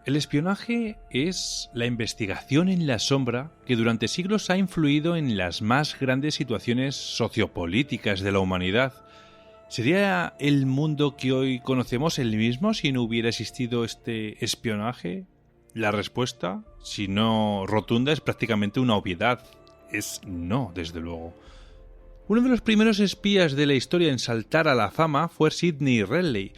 El espionaje es la investigación en la sombra que durante siglos ha influido en las más grandes situaciones sociopolíticas de la humanidad. ¿Sería el mundo que hoy conocemos el mismo si no hubiera existido este espionaje? La respuesta, si no rotunda, es prácticamente una obviedad. Es no, desde luego. Uno de los primeros espías de la historia en saltar a la fama fue Sidney Radley.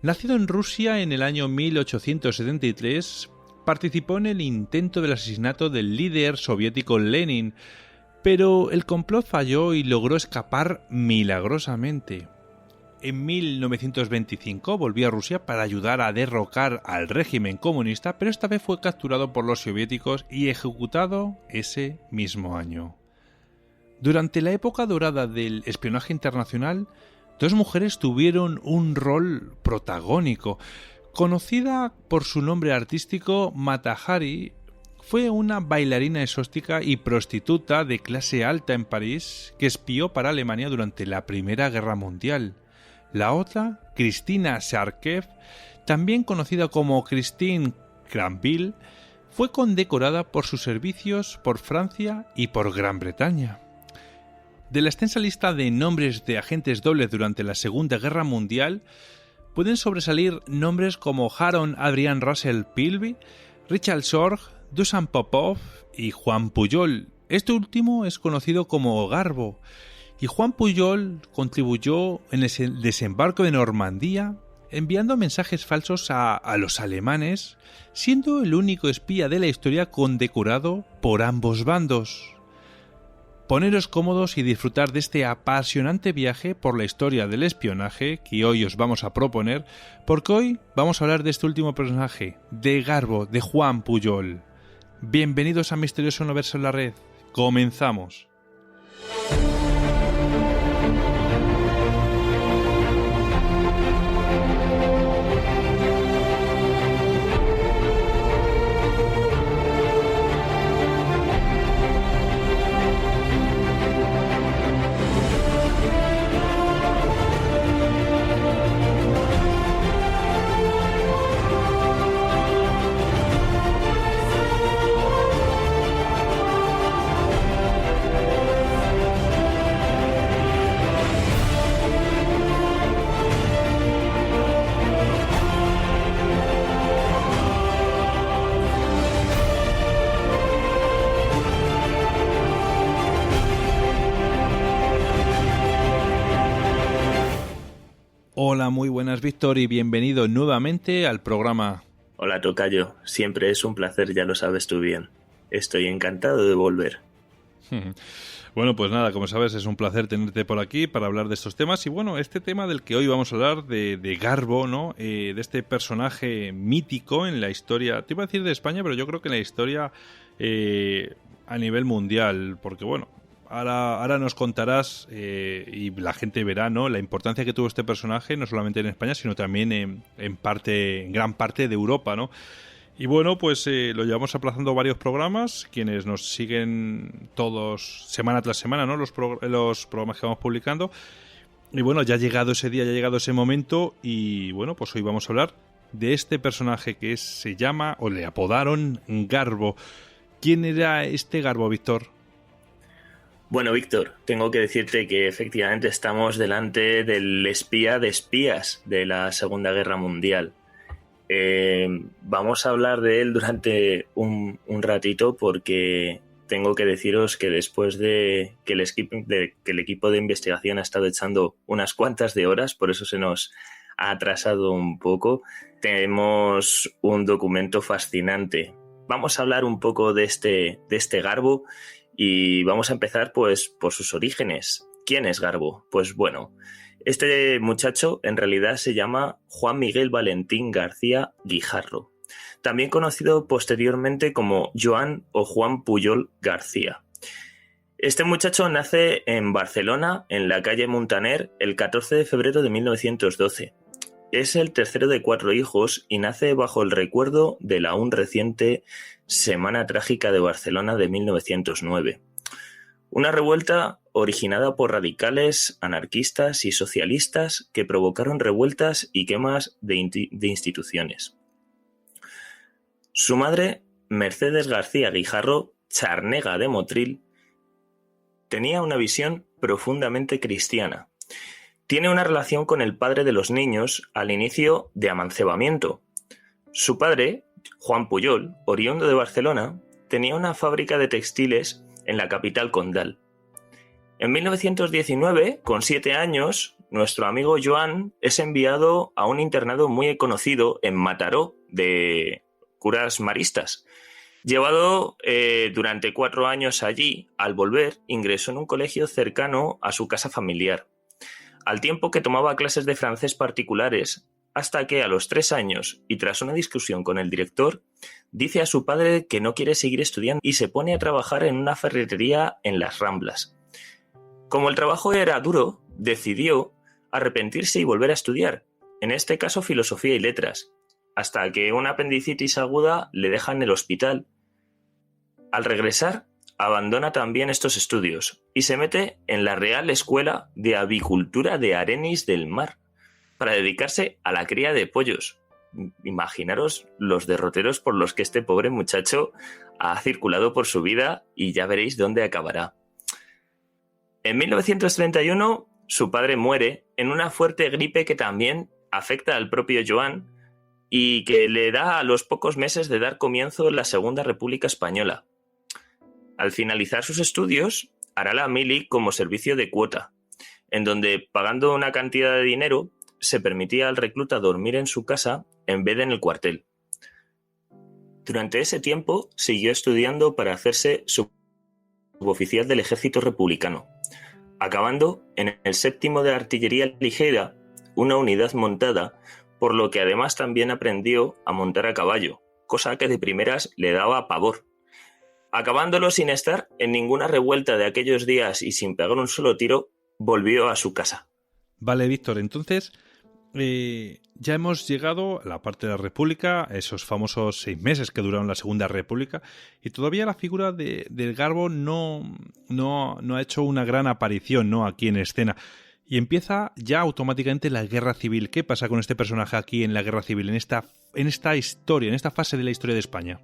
Nacido en Rusia en el año 1873, participó en el intento del asesinato del líder soviético Lenin, pero el complot falló y logró escapar milagrosamente. En 1925 volvió a Rusia para ayudar a derrocar al régimen comunista, pero esta vez fue capturado por los soviéticos y ejecutado ese mismo año. Durante la época dorada del espionaje internacional, dos mujeres tuvieron un rol protagónico. Conocida por su nombre artístico, Mata Hari, fue una bailarina exótica y prostituta de clase alta en París que espió para Alemania durante la Primera Guerra Mundial. La otra, Christina Sharkev, también conocida como Christine Granville, fue condecorada por sus servicios por Francia y por Gran Bretaña. De la extensa lista de nombres de agentes dobles durante la Segunda Guerra Mundial, pueden sobresalir nombres como Aaron Adrian Russell Pilby, Richard Sorge, Dusan Popov y Juan Pujol. Este último es conocido como Garbo, y Juan Pujol contribuyó en el desembarco de Normandía enviando mensajes falsos a los alemanes, siendo el único espía de la historia condecorado por ambos bandos. Poneros cómodos y disfrutar de este apasionante viaje por la historia del espionaje que hoy os vamos a proponer, porque hoy vamos a hablar de este último personaje, de Garbo, de Juan Pujol. Bienvenidos a Misterioso Universo en la Red. Comenzamos. Hola, muy buenas, Víctor, y bienvenido nuevamente al programa. Hola, tocayo. Siempre es un placer, ya lo sabes tú bien. Estoy encantado de volver. Bueno, pues nada, como sabes, es un placer tenerte por aquí para hablar de estos temas. Y bueno, este tema del que hoy vamos a hablar, de Garbo, ¿no? De este personaje mítico en la historia, te iba a decir de España, pero yo creo que en la historia a nivel mundial, porque bueno, ahora nos contarás y la gente verá, ¿no?, la importancia que tuvo este personaje, no solamente en España, sino también en gran parte de Europa, ¿no? Y bueno, pues lo llevamos aplazando varios programas. Quienes nos siguen todos, semana tras semana, ¿no?, los programas que vamos publicando. Y bueno, ya ha llegado ese día, ya ha llegado ese momento. Y bueno, pues hoy vamos a hablar de este personaje que se llama, o le apodaron, Garbo. ¿Quién era este Garbo, Víctor? Bueno, Víctor, tengo que decirte que efectivamente estamos delante del espía de espías de la Segunda Guerra Mundial. Vamos a hablar de él durante un ratito, porque tengo que deciros que después de que el equipo de investigación ha estado echando unas cuantas de horas, por eso se nos ha atrasado un poco, tenemos un documento fascinante. Vamos a hablar un poco de este Garbo. Y vamos a empezar pues por sus orígenes. ¿Quién es Garbo? Pues bueno, este muchacho en realidad se llama Juan Miguel Valentín García Guijarro, también conocido posteriormente como Joan o Juan Pujol García. Este muchacho nace en Barcelona, en la calle Muntaner, el 14 de febrero de 1912. Es el tercero de 4 hijos y nace bajo el recuerdo de la aún reciente Semana Trágica de Barcelona de 1909. Una revuelta originada por radicales, anarquistas y socialistas que provocaron revueltas y quemas de instituciones. Su madre, Mercedes García Guijarro Charnega de Motril, tenía una visión profundamente cristiana. Tiene una relación con el padre de los niños al inicio de amancebamiento. Su padre, Juan Puyol, oriundo de Barcelona, tenía una fábrica de textiles en la capital condal. En 1919, con 7 años, nuestro amigo Joan es enviado a un internado muy conocido en Mataró de curas maristas. Llevado durante 4 años allí, al volver, ingresó en un colegio cercano a su casa familiar, al tiempo que tomaba clases de francés particulares, hasta que a los 3 años, y tras una discusión con el director, dice a su padre que no quiere seguir estudiando y se pone a trabajar en una ferretería en Las Ramblas. Como el trabajo era duro, decidió arrepentirse y volver a estudiar, en este caso filosofía y letras, hasta que una apendicitis aguda le deja en el hospital. Al regresar, abandona también estos estudios y se mete en la Real Escuela de Avicultura de Arenys del Mar para dedicarse a la cría de pollos. Imaginaros los derroteros por los que este pobre muchacho ha circulado por su vida y ya veréis dónde acabará. En 1931, su padre muere en una fuerte gripe que también afecta al propio Joan y que le da a los pocos meses de dar comienzo la Segunda República Española. Al finalizar sus estudios, hará la mili como servicio de cuota, en donde, pagando una cantidad de dinero, se permitía al recluta dormir en su casa en vez de en el cuartel. Durante ese tiempo, siguió estudiando para hacerse suboficial del Ejército Republicano, acabando en el 7º de Artillería Ligera, una unidad montada, por lo que además también aprendió a montar a caballo, cosa que de primeras le daba pavor. Acabándolo sin estar en ninguna revuelta de aquellos días y sin pegar un solo tiro, volvió a su casa. Vale, Víctor, entonces ya hemos llegado a la parte de la República, esos famosos 6 meses que duraron la Segunda República, y todavía la figura del Garbo no ha hecho una gran aparición, ¿no?, aquí en escena. Y empieza ya automáticamente la Guerra Civil. ¿Qué pasa con este personaje aquí en la Guerra Civil, en esta historia, en esta fase de la historia de España?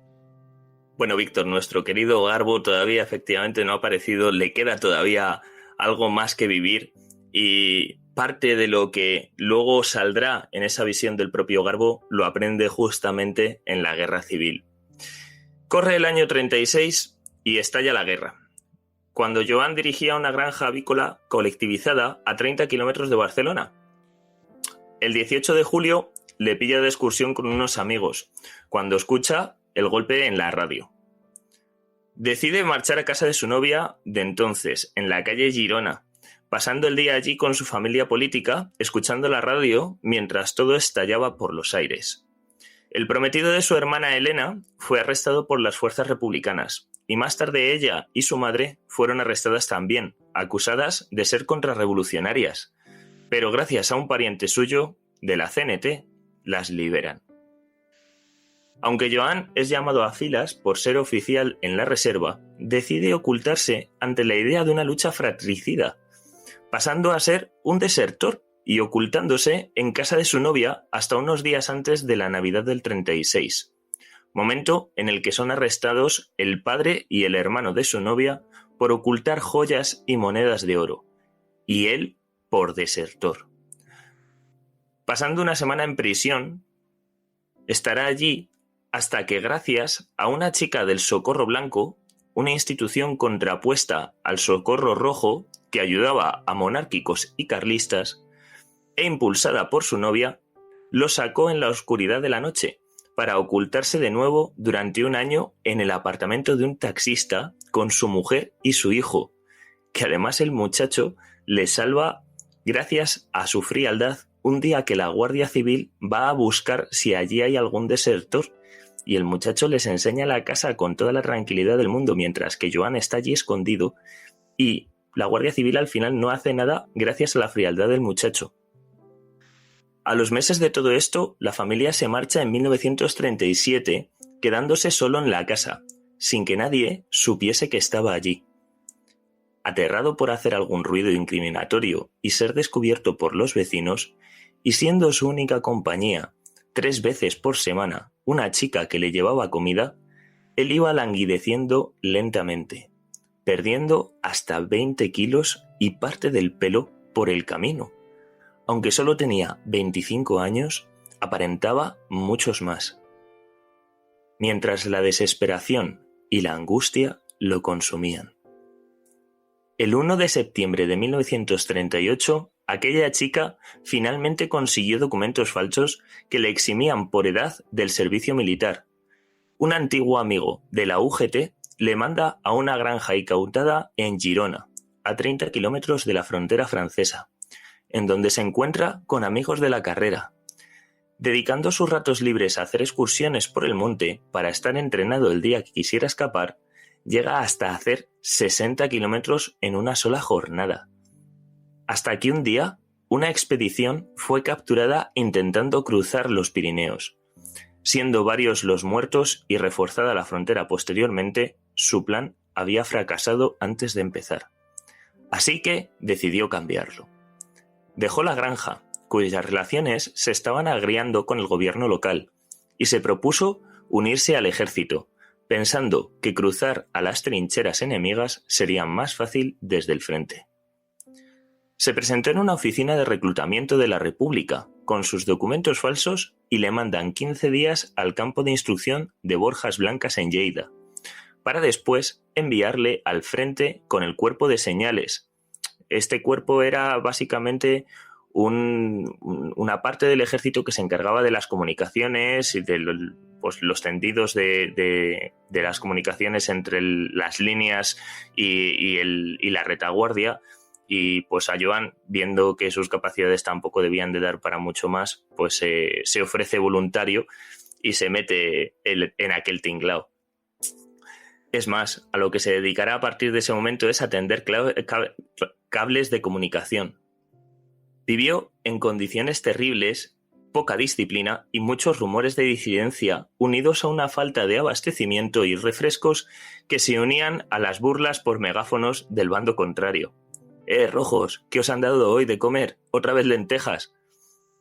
Bueno, Víctor, nuestro querido Garbo todavía efectivamente no ha aparecido, le queda todavía algo más que vivir y parte de lo que luego saldrá en esa visión del propio Garbo lo aprende justamente en la Guerra Civil. Corre el año 36 y estalla la guerra, cuando Joan dirigía una granja avícola colectivizada a 30 kilómetros de Barcelona. El 18 de julio le pilla de excursión con unos amigos, cuando escucha el golpe en la radio. Decide marchar a casa de su novia de entonces, en la calle Girona, pasando el día allí con su familia política, escuchando la radio mientras todo estallaba por los aires. El prometido de su hermana Elena fue arrestado por las fuerzas republicanas, y más tarde ella y su madre fueron arrestadas también, acusadas de ser contrarrevolucionarias, pero gracias a un pariente suyo, de la CNT, las liberan. Aunque Joan es llamado a filas por ser oficial en la reserva, decide ocultarse ante la idea de una lucha fratricida, pasando a ser un desertor y ocultándose en casa de su novia hasta unos días antes de la Navidad del 36, momento en el que son arrestados el padre y el hermano de su novia por ocultar joyas y monedas de oro, y él por desertor. Pasando una semana en prisión, estará allí hasta que, gracias a una chica del Socorro Blanco, una institución contrapuesta al Socorro Rojo que ayudaba a monárquicos y carlistas, e impulsada por su novia, lo sacó en la oscuridad de la noche para ocultarse de nuevo durante un año en el apartamento de un taxista con su mujer y su hijo, que además el muchacho le salva gracias a su frialdad un día que la Guardia Civil va a buscar si allí hay algún desertor, y el muchacho les enseña la casa con toda la tranquilidad del mundo mientras que Joan está allí escondido, y la Guardia Civil al final no hace nada gracias a la frialdad del muchacho. A los meses de todo esto, la familia se marcha en 1937, quedándose solo en la casa, sin que nadie supiese que estaba allí. Aterrado por hacer algún ruido incriminatorio y ser descubierto por los vecinos, y siendo su única compañía 3 veces por semana una chica que le llevaba comida, él iba languideciendo lentamente, perdiendo hasta 20 kilos y parte del pelo por el camino. Aunque solo tenía 25 años, aparentaba muchos más. Mientras la desesperación y la angustia lo consumían. El 1 de septiembre de 1938, aquella chica finalmente consiguió documentos falsos que le eximían por edad del servicio militar. Un antiguo amigo de la UGT le manda a una granja incautada en Girona, a 30 kilómetros de la frontera francesa, en donde se encuentra con amigos de la carrera. Dedicando sus ratos libres a hacer excursiones por el monte para estar entrenado el día que quisiera escapar, llega hasta hacer 60 kilómetros en una sola jornada. Hasta que un día, una expedición fue capturada intentando cruzar los Pirineos. Siendo varios los muertos y reforzada la frontera posteriormente, su plan había fracasado antes de empezar. Así que decidió cambiarlo. Dejó la granja, cuyas relaciones se estaban agriando con el gobierno local, y se propuso unirse al ejército, pensando que cruzar a las trincheras enemigas sería más fácil desde el frente. Se presentó en una oficina de reclutamiento de la República, con sus documentos falsos, y le mandan 15 días al campo de instrucción de Borjas Blancas en Lleida, para después enviarle al frente con el cuerpo de señales. Este cuerpo era básicamente una parte del ejército que se encargaba de las comunicaciones y de los tendidos de las comunicaciones entre las líneas y la retaguardia. Y pues a Joan, viendo que sus capacidades tampoco debían de dar para mucho más, pues se ofrece voluntario y se mete en aquel tinglao. Es más, a lo que se dedicará a partir de ese momento es atender cables de comunicación. Vivió en condiciones terribles, poca disciplina y muchos rumores de disidencia, unidos a una falta de abastecimiento y refrescos que se unían a las burlas por megáfonos del bando contrario. Rojos, ¿qué os han dado hoy de comer? ¿Otra vez lentejas?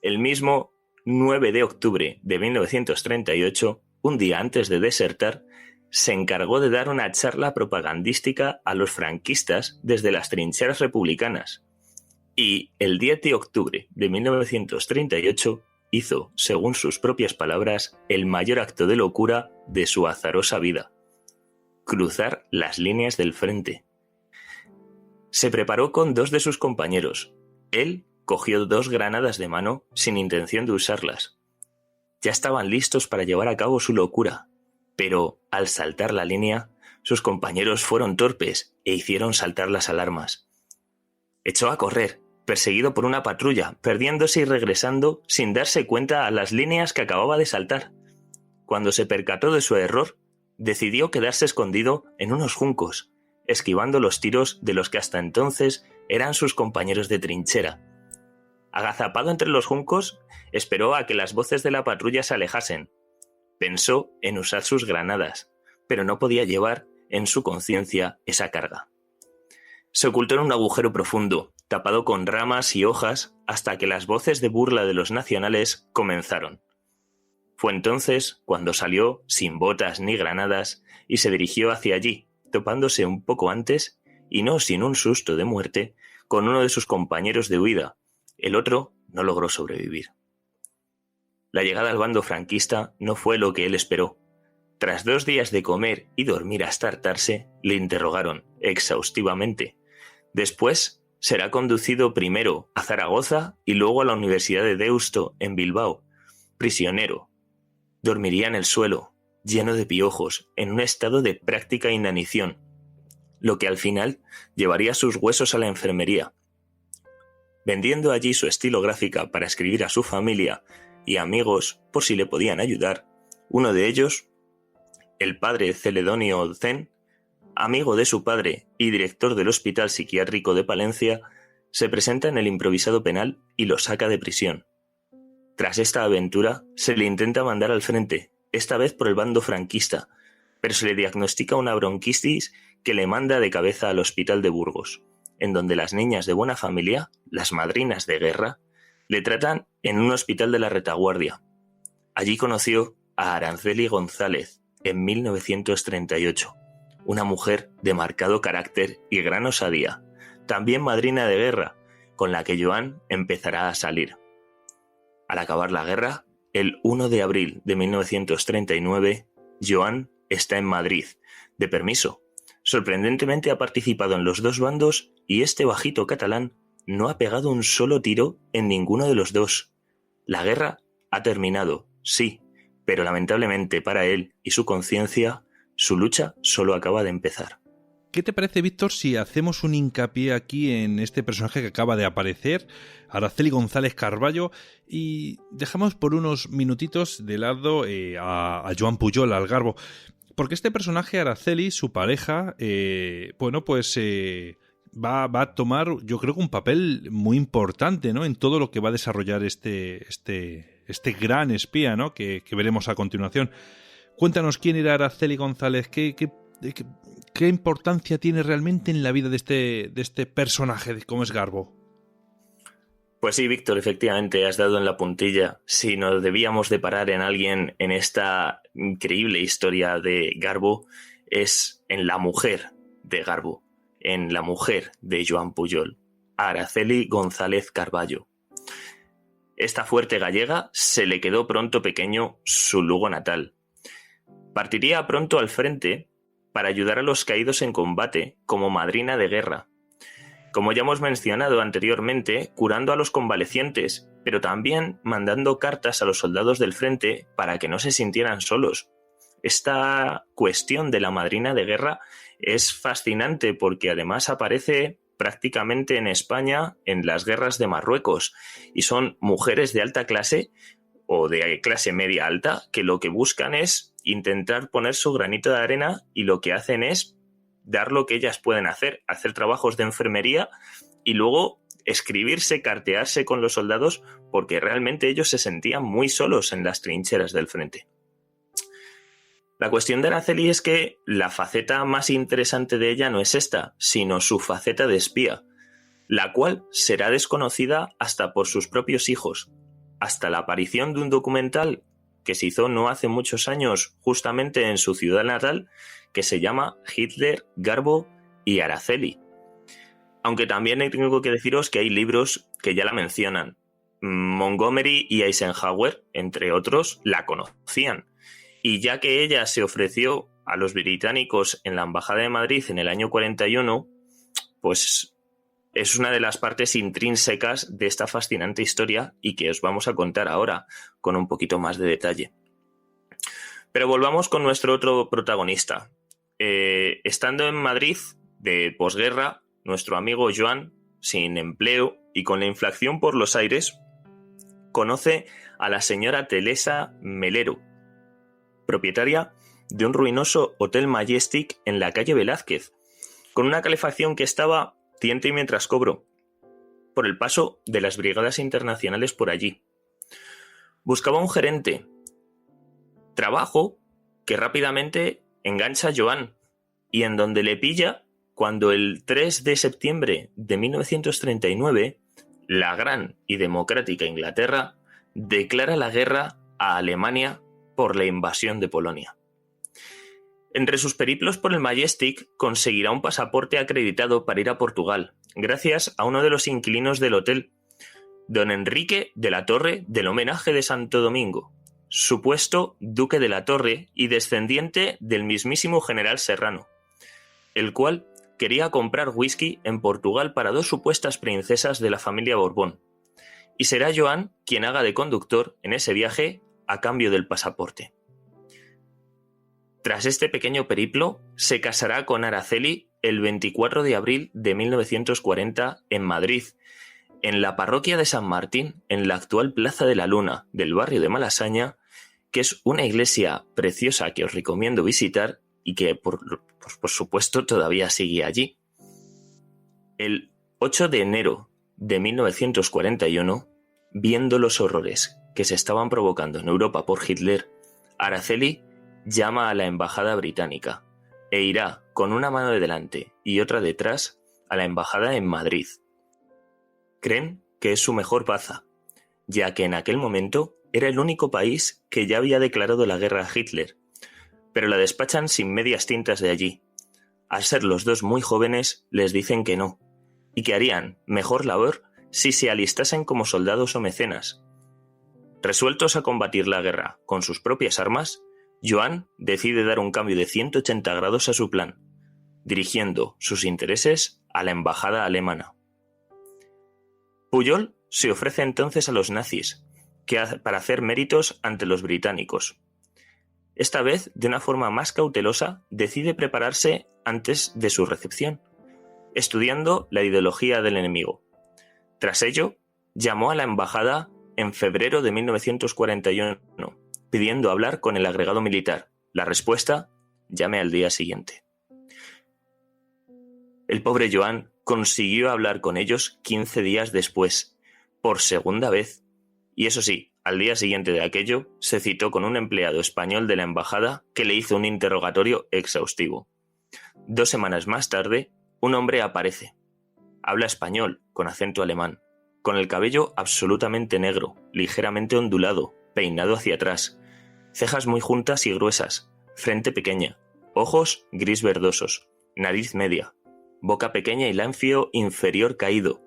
El mismo 9 de octubre de 1938, un día antes de desertar, se encargó de dar una charla propagandística a los franquistas desde las trincheras republicanas. Y el 10 de octubre de 1938 hizo, según sus propias palabras, el mayor acto de locura de su azarosa vida: cruzar las líneas del frente. Se preparó con 2 de sus compañeros. Él cogió 2 granadas de mano sin intención de usarlas. Ya estaban listos para llevar a cabo su locura, pero al saltar la línea, sus compañeros fueron torpes e hicieron saltar las alarmas. Echó a correr, perseguido por una patrulla, perdiéndose y regresando sin darse cuenta a las líneas que acababa de saltar. Cuando se percató de su error, decidió quedarse escondido en unos juncos, esquivando los tiros de los que hasta entonces eran sus compañeros de trinchera. Agazapado entre los juncos, esperó a que las voces de la patrulla se alejasen. Pensó en usar sus granadas, pero no podía llevar en su conciencia esa carga. Se ocultó en un agujero profundo, tapado con ramas y hojas, hasta que las voces de burla de los nacionales comenzaron. Fue entonces cuando salió, sin botas ni granadas, y se dirigió hacia allí, topándose un poco antes, y no sin un susto de muerte, con uno de sus compañeros de huida. El otro no logró sobrevivir. La llegada al bando franquista no fue lo que él esperó. Tras 2 días de comer y dormir hasta hartarse, le interrogaron exhaustivamente. Después será conducido primero a Zaragoza y luego a la Universidad de Deusto, en Bilbao. Prisionero. Dormiría en el suelo, lleno de piojos, en un estado de práctica inanición, lo que al final llevaría sus huesos a la enfermería. Vendiendo allí su estilográfica para escribir a su familia y amigos por si le podían ayudar, uno de ellos, el padre Celedonio Zen, amigo de su padre y director del Hospital Psiquiátrico de Palencia, se presenta en el improvisado penal y lo saca de prisión. Tras esta aventura, se le intenta mandar al frente, esta vez por el bando franquista, pero se le diagnostica una bronquitis que le manda de cabeza al hospital de Burgos, en donde las niñas de buena familia, las madrinas de guerra, le tratan en un hospital de la retaguardia. Allí conoció a Araceli González en 1938, una mujer de marcado carácter y gran osadía, también madrina de guerra, con la que Joan empezará a salir. Al acabar la guerra, el 1 de abril de 1939, Joan está en Madrid, de permiso. Sorprendentemente ha participado en los dos bandos y este bajito catalán no ha pegado un solo tiro en ninguno de los dos. La guerra ha terminado, sí, pero lamentablemente para él y su conciencia, su lucha solo acaba de empezar. ¿Qué te parece, Víctor, si hacemos un hincapié aquí en este personaje que acaba de aparecer, Araceli González Carballo, y dejamos por unos minutitos de lado a Joan Pujol, al Garbo? Porque este personaje, Araceli, su pareja, va a tomar, yo creo que un papel muy importante, ¿no?, en todo lo que va a desarrollar este gran espía, ¿no?, que veremos a continuación. Cuéntanos quién era Araceli González, ¿qué importancia tiene realmente en la vida de este personaje como es Garbo? Pues sí, Víctor, efectivamente has dado en la puntilla. Si nos debíamos de parar en alguien en esta increíble historia de Garbo, es en la mujer de Garbo, en la mujer de Joan Pujol, Araceli González Carballo. Esta fuerte gallega se le quedó pronto pequeño su Lugo natal. Partiría pronto al frente para ayudar a los caídos en combate como madrina de guerra. Como ya hemos mencionado anteriormente, curando a los convalecientes, pero también mandando cartas a los soldados del frente para que no se sintieran solos. Esta cuestión de la madrina de guerra es fascinante porque además aparece prácticamente en España en las guerras de Marruecos y son mujeres de alta clase o de clase media alta que lo que buscan es intentar poner su granito de arena y lo que hacen es dar lo que ellas pueden hacer trabajos de enfermería y luego escribirse, cartearse con los soldados porque realmente ellos se sentían muy solos en las trincheras del frente. La cuestión de Araceli es que la faceta más interesante de ella no es esta, sino su faceta de espía, la cual será desconocida hasta por sus propios hijos, hasta la aparición de un documental que se hizo no hace muchos años justamente en su ciudad natal, que se llama Hitler, Garbo y Araceli. Aunque también tengo que deciros que hay libros que ya la mencionan. Montgomery y Eisenhower, entre otros, la conocían. Y ya que ella se ofreció a los británicos en la Embajada de Madrid en el año 41, pues es una de las partes intrínsecas de esta fascinante historia y que os vamos a contar ahora con un poquito más de detalle. Pero volvamos con nuestro otro protagonista. Estando en Madrid de posguerra, nuestro amigo Joan, sin empleo y con la inflación por los aires, conoce a la señora Teresa Melero, propietaria de un ruinoso Hotel Majestic en la calle Velázquez, con una calefacción que estaba tiente y mientras cobro, por el paso de las brigadas internacionales por allí. Buscaba un gerente, trabajo que rápidamente engancha a Joan y en donde le pilla cuando el 3 de septiembre de 1939 la gran y democrática Inglaterra declara la guerra a Alemania por la invasión de Polonia. Entre sus periplos por el Majestic conseguirá un pasaporte acreditado para ir a Portugal, gracias a uno de los inquilinos del hotel, don Enrique de la Torre del Homenaje de Santo Domingo, supuesto duque de la Torre y descendiente del mismísimo general Serrano, el cual quería comprar whisky en Portugal para dos supuestas princesas de la familia Borbón, y será Joan quien haga de conductor en ese viaje a cambio del pasaporte. Tras este pequeño periplo, se casará con Araceli el 24 de abril de 1940 en Madrid, en la parroquia de San Martín, en la actual Plaza de la Luna del barrio de Malasaña, que es una iglesia preciosa que os recomiendo visitar y que, por supuesto, todavía sigue allí. El 8 de enero de 1941, viendo los horrores que se estaban provocando en Europa por Hitler, Araceli llama a la embajada británica e irá con una mano de delante y otra detrás a la embajada en Madrid. Creen que es su mejor baza, ya que en aquel momento era el único país que ya había declarado la guerra a Hitler, pero la despachan sin medias tintas de allí. Al ser los dos muy jóvenes, les dicen que no, y que harían mejor labor si se alistasen como soldados o mecenas. Resueltos a combatir la guerra con sus propias armas, Joan decide dar un cambio de 180 grados a su plan, dirigiendo sus intereses a la embajada alemana. Pujol se ofrece entonces a los nazis para hacer méritos ante los británicos. Esta vez, de una forma más cautelosa, decide prepararse antes de su recepción, estudiando la ideología del enemigo. Tras ello, llamó a la embajada en febrero de 1941, pidiendo hablar con el agregado militar. La respuesta: llame al día siguiente. El pobre Joan consiguió hablar con ellos 15 días después, por segunda vez, y eso sí, al día siguiente de aquello, se citó con un empleado español de la embajada que le hizo un interrogatorio exhaustivo. 2 semanas más tarde, un hombre aparece. Habla español, con acento alemán, con el cabello absolutamente negro, ligeramente ondulado, peinado hacia atrás, cejas muy juntas y gruesas, frente pequeña, ojos gris verdosos, nariz media, boca pequeña y lanfio inferior caído,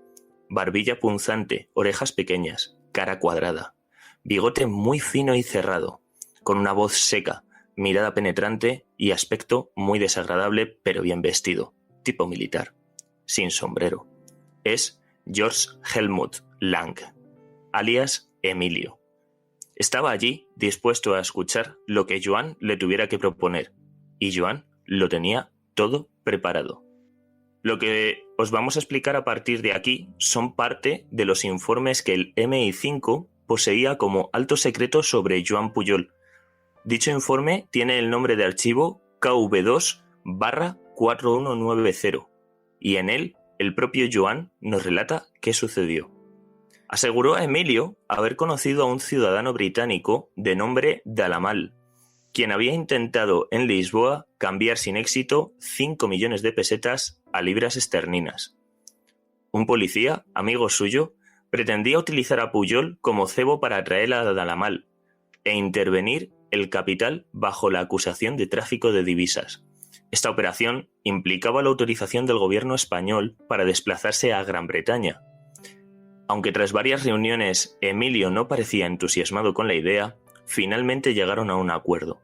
barbilla punzante, orejas pequeñas, cara cuadrada, bigote muy fino y cerrado, con una voz seca, mirada penetrante y aspecto muy desagradable pero bien vestido, tipo militar, sin sombrero. Es George Helmut Lang, alias Emilio. Estaba allí dispuesto a escuchar lo que Joan le tuviera que proponer, y Joan lo tenía todo preparado. Lo que os vamos a explicar a partir de aquí son parte de los informes que el MI5 poseía como alto secreto sobre Joan Pujol. Dicho informe tiene el nombre de archivo KV2-4190 y en él el propio Joan nos relata qué sucedió. Aseguró a Emilio haber conocido a un ciudadano británico de nombre Dalamal, quien había intentado en Lisboa cambiar sin éxito 5 millones de pesetas a libras esterlinas. Un policía, amigo suyo, pretendía utilizar a Pujol como cebo para atraer a Dalamal e intervenir el capital bajo la acusación de tráfico de divisas. Esta operación implicaba la autorización del gobierno español para desplazarse a Gran Bretaña. Aunque tras varias reuniones Emilio no parecía entusiasmado con la idea, finalmente llegaron a un acuerdo.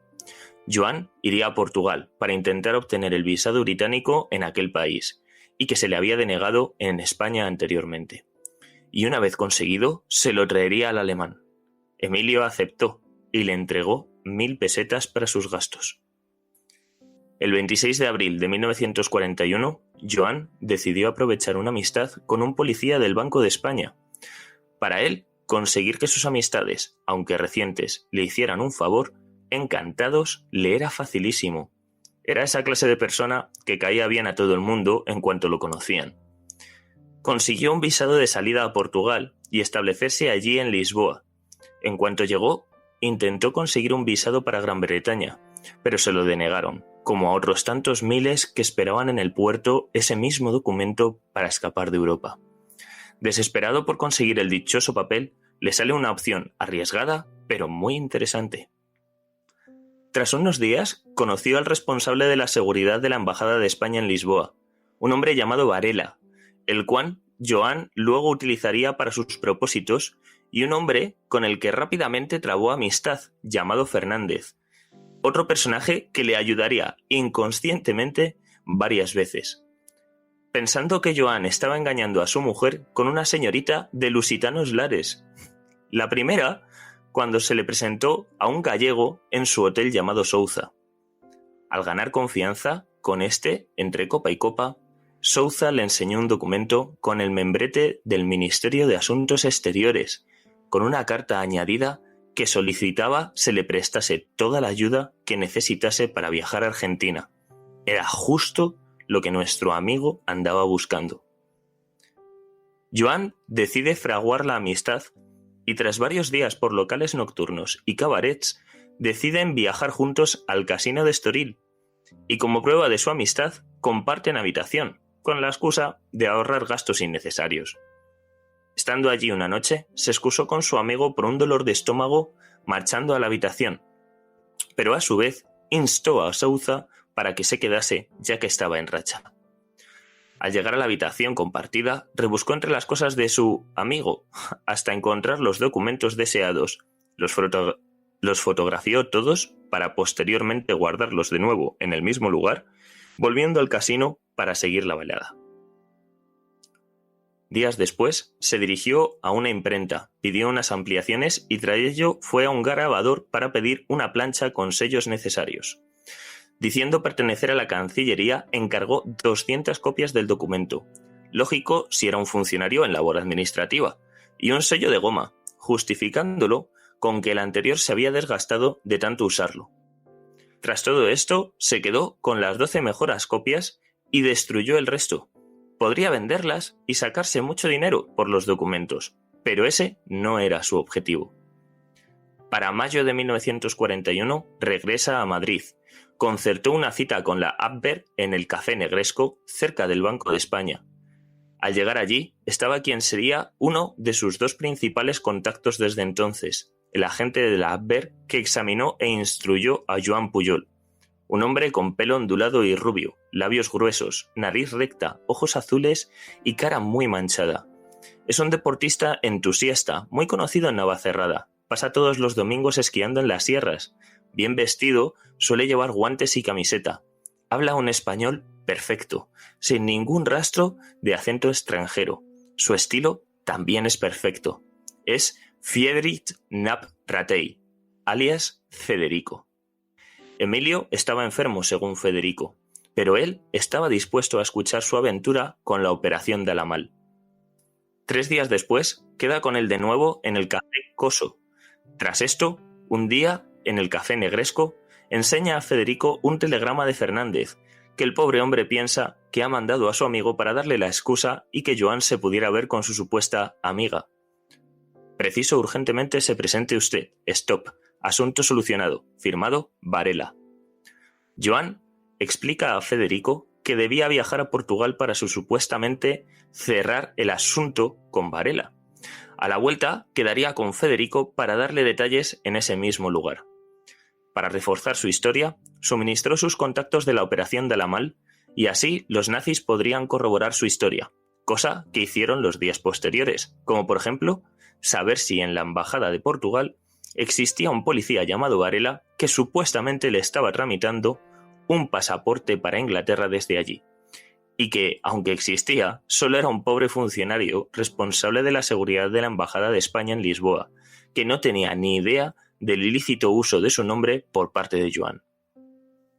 Joan iría a Portugal para intentar obtener el visado británico en aquel país, y que se le había denegado en España anteriormente. Y una vez conseguido, se lo traería al alemán. Emilio aceptó y le entregó 1.000 pesetas para sus gastos. El 26 de abril de 1941, Joan decidió aprovechar una amistad con un policía del Banco de España. Para él, conseguir que sus amistades, aunque recientes, le hicieran un favor, encantados, le era facilísimo. Era esa clase de persona que caía bien a todo el mundo en cuanto lo conocían. Consiguió un visado de salida a Portugal y establecerse allí en Lisboa. En cuanto llegó, intentó conseguir un visado para Gran Bretaña, pero se lo denegaron, como a otros tantos miles que esperaban en el puerto ese mismo documento para escapar de Europa. Desesperado por conseguir el dichoso papel, le sale una opción arriesgada, pero muy interesante. Tras unos días, conoció al responsable de la seguridad de la Embajada de España en Lisboa, un hombre llamado Varela, el cual Joan luego utilizaría para sus propósitos, y un hombre con el que rápidamente trabó amistad, llamado Fernández, otro personaje que le ayudaría inconscientemente varias veces. Pensando que Joan estaba engañando a su mujer con una señorita de lusitanos lares. La primera, cuando se le presentó a un gallego en su hotel llamado Souza. Al ganar confianza con este, entre copa y copa, Souza le enseñó un documento con el membrete del Ministerio de Asuntos Exteriores, con una carta añadida que solicitaba se le prestase toda la ayuda que necesitase para viajar a Argentina. Era justo lo que nuestro amigo andaba buscando. Joan decide fraguar la amistad y tras varios días por locales nocturnos y cabarets, deciden viajar juntos al casino de Estoril y como prueba de su amistad comparten habitación, con la excusa de ahorrar gastos innecesarios. Estando allí una noche, se excusó con su amigo por un dolor de estómago marchando a la habitación, pero a su vez instó a Souza para que se quedase ya que estaba en racha. Al llegar a la habitación compartida, rebuscó entre las cosas de su amigo hasta encontrar los documentos deseados. Los fotografió todos para posteriormente guardarlos de nuevo en el mismo lugar, volviendo al casino para seguir la velada. Días después, se dirigió a una imprenta, pidió unas ampliaciones y tras ello fue a un grabador para pedir una plancha con sellos necesarios. Diciendo pertenecer a la Cancillería, encargó 200 copias del documento. Lógico si era un funcionario en labor administrativa. Y un sello de goma, justificándolo con que el anterior se había desgastado de tanto usarlo. Tras todo esto, se quedó con las 12 mejores copias y destruyó el resto. Podría venderlas y sacarse mucho dinero por los documentos, pero ese no era su objetivo. Para mayo de 1941 regresa a Madrid. Concertó una cita con la Abwehr en el Café Negresco, cerca del Banco de España. Al llegar allí, estaba quien sería uno de sus dos principales contactos desde entonces, el agente de la Abwehr que examinó e instruyó a Joan Pujol, un hombre con pelo ondulado y rubio, labios gruesos, nariz recta, ojos azules y cara muy manchada. Es un deportista entusiasta, muy conocido en Navacerrada. Pasa todos los domingos esquiando en las sierras. Bien vestido, suele llevar guantes y camiseta. Habla un español perfecto, sin ningún rastro de acento extranjero. Su estilo también es perfecto. Es Friedrich Knapp Ratey, alias Federico. Emilio estaba enfermo, según Federico, pero él estaba dispuesto a escuchar su aventura con la operación de Alamal. 3 días después, queda con él de nuevo en el Café Coso. Tras esto, un día, en el Café Negresco, enseña a Federico un telegrama de Fernández, que el pobre hombre piensa que ha mandado a su amigo para darle la excusa y que Joan se pudiera ver con su supuesta amiga. Preciso urgentemente se presente usted. Stop. Asunto solucionado. Firmado Varela. Joan explica a Federico que debía viajar a Portugal para supuestamente cerrar el asunto con Varela. A la vuelta quedaría con Federico para darle detalles en ese mismo lugar. Para reforzar su historia, suministró sus contactos de la operación de Alamal y así los nazis podrían corroborar su historia, cosa que hicieron los días posteriores, como por ejemplo, saber si en la embajada de Portugal existía un policía llamado Varela que supuestamente le estaba tramitando un pasaporte para Inglaterra desde allí, y que, aunque existía, solo era un pobre funcionario responsable de la seguridad de la Embajada de España en Lisboa, que no tenía ni idea del ilícito uso de su nombre por parte de Joan.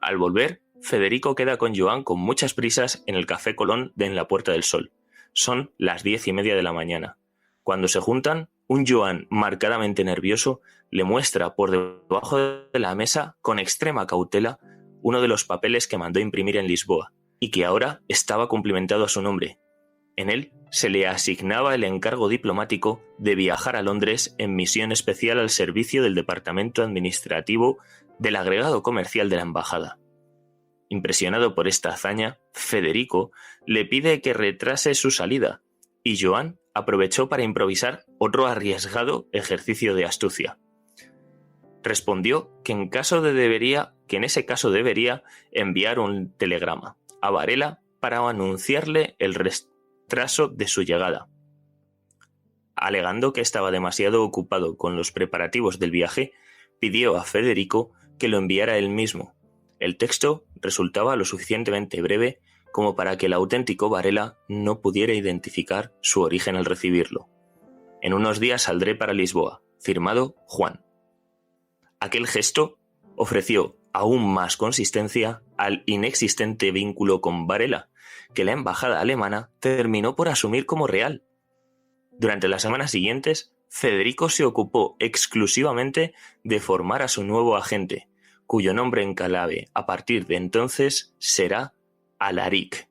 Al volver, Federico queda con Joan con muchas prisas en el Café Colón de En la Puerta del Sol. Son las 10:30 de la mañana. Cuando se juntan, un Joan marcadamente nervioso le muestra por debajo de la mesa, con extrema cautela, uno de los papeles que mandó imprimir en Lisboa, y que ahora estaba cumplimentado a su nombre. En él se le asignaba el encargo diplomático de viajar a Londres en misión especial al servicio del departamento administrativo del agregado comercial de la embajada. Impresionado por esta hazaña, Federico le pide que retrase su salida, y Joan aprovechó para improvisar otro arriesgado ejercicio de astucia. Respondió que en ese caso debería enviar un telegrama a Varela para anunciarle el retraso de su llegada. Alegando que estaba demasiado ocupado con los preparativos del viaje, pidió a Federico que lo enviara él mismo. El texto resultaba lo suficientemente breve como para que el auténtico Varela no pudiera identificar su origen al recibirlo. En unos días saldré para Lisboa. Firmado Juan. Aquel gesto ofreció aún más consistencia al inexistente vínculo con Varela, que la embajada alemana terminó por asumir como real. Durante las semanas siguientes, Federico se ocupó exclusivamente de formar a su nuevo agente, cuyo nombre en clave a partir de entonces será Alaric.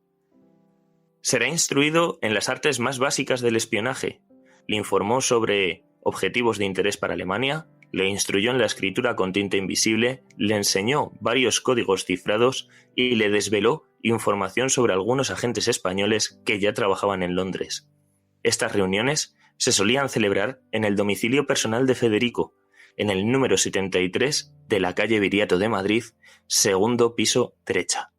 Será instruido en las artes más básicas del espionaje. Le informó sobre objetivos de interés para Alemania, le instruyó en la escritura con tinta invisible, le enseñó varios códigos cifrados y le desveló información sobre algunos agentes españoles que ya trabajaban en Londres. Estas reuniones se solían celebrar en el domicilio personal de Federico, en el número 73 de la calle Viriato de Madrid, segundo piso derecha.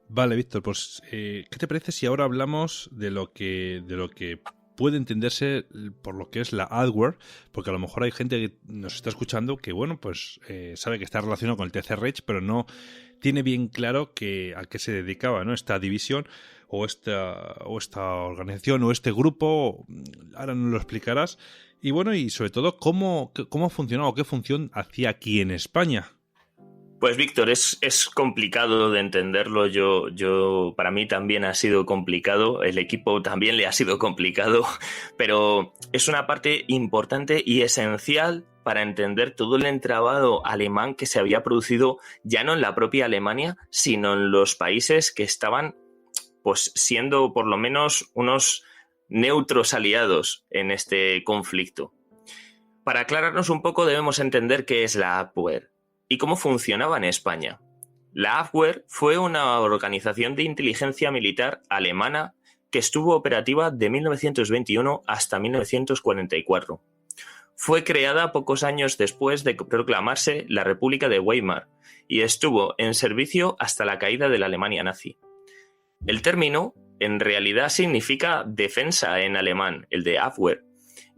Vale, Víctor, pues ¿qué te parece si ahora hablamos de lo que puede entenderse por lo que es la adware? Porque a lo mejor hay gente que nos está escuchando que, bueno, pues sabe que está relacionado con el TC Reich, pero no tiene bien claro a qué se dedicaba, ¿no? Esta división o esta organización o este grupo. Ahora nos lo explicarás. Y bueno, y sobre todo, ¿cómo ha funcionado o qué función hacía aquí en España? Pues Víctor, es complicado de entenderlo. Para mí también ha sido complicado, el equipo también le ha sido complicado, pero es una parte importante y esencial para entender todo el entramado alemán que se había producido ya no en la propia Alemania, sino en los países que estaban pues siendo por lo menos unos neutros aliados en este conflicto. Para aclararnos un poco debemos entender qué es la Abwehr y cómo funcionaba en España. La Abwehr fue una organización de inteligencia militar alemana que estuvo operativa de 1921 hasta 1944. Fue creada pocos años después de proclamarse la República de Weimar y estuvo en servicio hasta la caída de la Alemania nazi. El término en realidad significa defensa en alemán, el de Abwehr,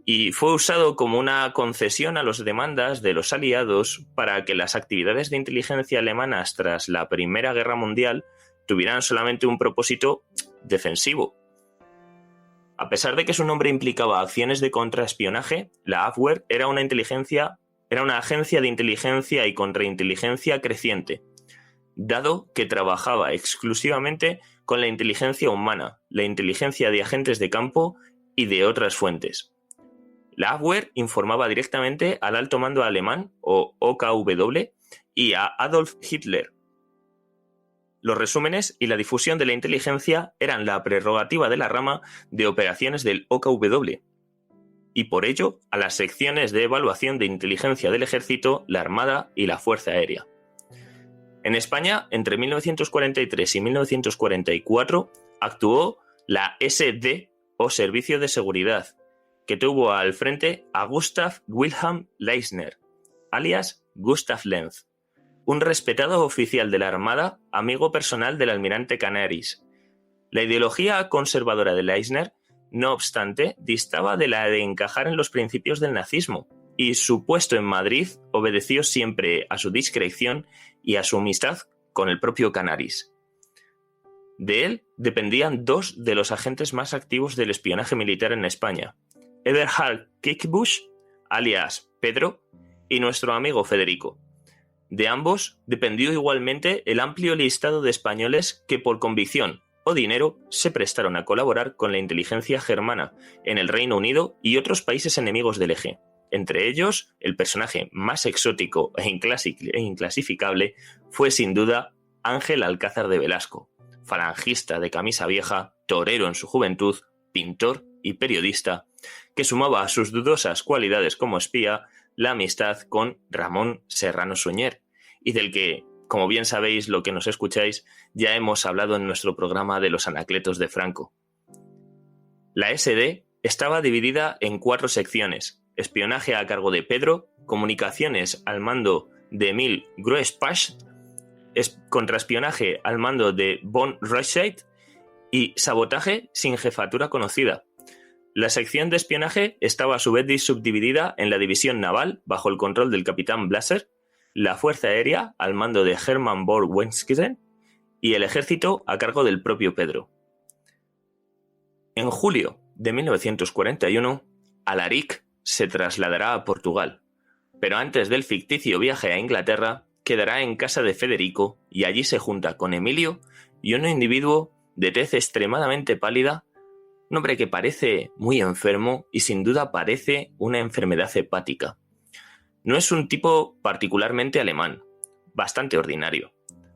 y fue usado como una concesión a las demandas de los aliados para que las actividades de inteligencia alemanas tras la Primera Guerra Mundial tuvieran solamente un propósito defensivo. A pesar de que su nombre implicaba acciones de contraespionaje, la Abwehr era una agencia de inteligencia y contrainteligencia creciente, dado que trabajaba exclusivamente con la inteligencia humana, la inteligencia de agentes de campo y de otras fuentes. La Abwehr informaba directamente al alto mando alemán, o OKW, y a Adolf Hitler. Los resúmenes y la difusión de la inteligencia eran la prerrogativa de la rama de operaciones del OKW, y por ello a las secciones de evaluación de inteligencia del Ejército, la Armada y la Fuerza Aérea. En España, entre 1943 y 1944, actuó la SD, o Servicio de Seguridad, que tuvo al frente a Gustav Wilhelm Leisner, alias Gustav Lenz, un respetado oficial de la Armada, amigo personal del almirante Canaris. La ideología conservadora de Leisner, no obstante, distaba de la de encajar en los principios del nazismo, y su puesto en Madrid obedeció siempre a su discreción y a su amistad con el propio Canaris. De él dependían dos de los agentes más activos del espionaje militar en España, Eberhard Kickbusch, alias Pedro, y nuestro amigo Federico. De ambos dependió igualmente el amplio listado de españoles que por convicción o dinero se prestaron a colaborar con la inteligencia germana en el Reino Unido y otros países enemigos del eje. Entre ellos, el personaje más exótico e inclasificable fue sin duda Ángel Alcázar de Velasco, falangista de camisa vieja, torero en su juventud, pintor y periodista, que sumaba a sus dudosas cualidades como espía la amistad con Ramón Serrano Suñer, y del que, como bien sabéis lo que nos escucháis, ya hemos hablado en nuestro programa de los Anacletos de Franco. La SD estaba dividida en 4 secciones: espionaje a cargo de Pedro, comunicaciones al mando de Emil Groespasch, contraespionaje al mando de von Reuscheit y sabotaje sin jefatura conocida. La sección de espionaje estaba a su vez subdividida en la división naval, bajo el control del capitán Blaser, la fuerza aérea al mando de Hermann Borg-Wenskisen y el ejército a cargo del propio Pedro. En julio de 1941, Alaric se trasladará a Portugal, pero antes del ficticio viaje a Inglaterra, quedará en casa de Federico y allí se junta con Emilio y un individuo de tez extremadamente pálida, un hombre que parece muy enfermo y sin duda parece una enfermedad hepática. No es un tipo particularmente alemán, bastante ordinario.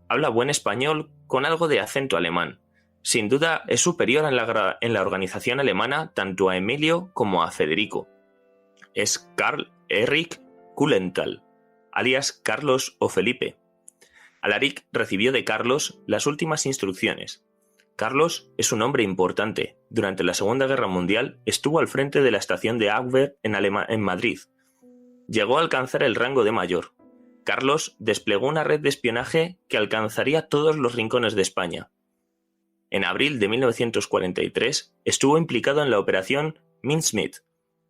Habla buen español con algo de acento alemán. Sin duda es superior en la organización alemana tanto a Emilio como a Federico. Es Karl Erich Kulenthal, alias Carlos o Felipe. Alaric recibió de Carlos las últimas instrucciones. Carlos es un hombre importante. Durante la Segunda Guerra Mundial estuvo al frente de la estación de Abwehr en Madrid. Llegó a alcanzar el rango de mayor. Carlos desplegó una red de espionaje que alcanzaría todos los rincones de España. En abril de 1943 estuvo implicado en la Operación Mincemeat,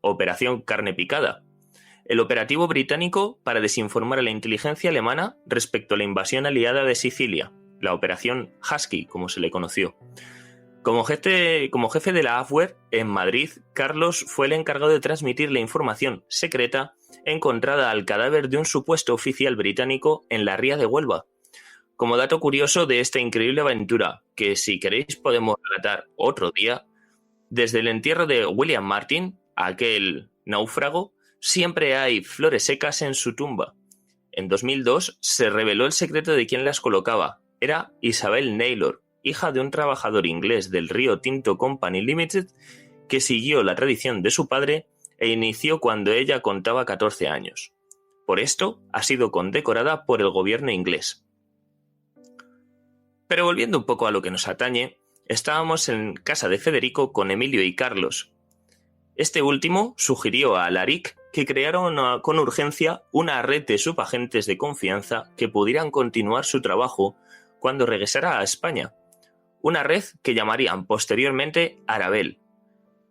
Operación Carne Picada, el operativo británico para desinformar a la inteligencia alemana respecto a la invasión aliada de Sicilia, la Operación Husky, como se le conoció. Como jefe de la Abwehr en Madrid, Carlos fue el encargado de transmitir la información secreta encontrada al cadáver de un supuesto oficial británico en la ría de Huelva. Como dato curioso de esta increíble aventura, que si queréis podemos relatar otro día, desde el entierro de William Martin, aquel náufrago, siempre hay flores secas en su tumba. En 2002 se reveló el secreto de quién las colocaba. Era Isabel Naylor, hija de un trabajador inglés del Rio Tinto Company Limited, que siguió la tradición de su padre e inició cuando ella contaba 14 años. Por esto ha sido condecorada por el gobierno inglés. Pero volviendo un poco a lo que nos atañe, estábamos en casa de Federico con Emilio y Carlos. Este último sugirió a Alaric que crearon con urgencia una red de subagentes de confianza que pudieran continuar su trabajo cuando regresara a España. Una red que llamarían posteriormente Arabel.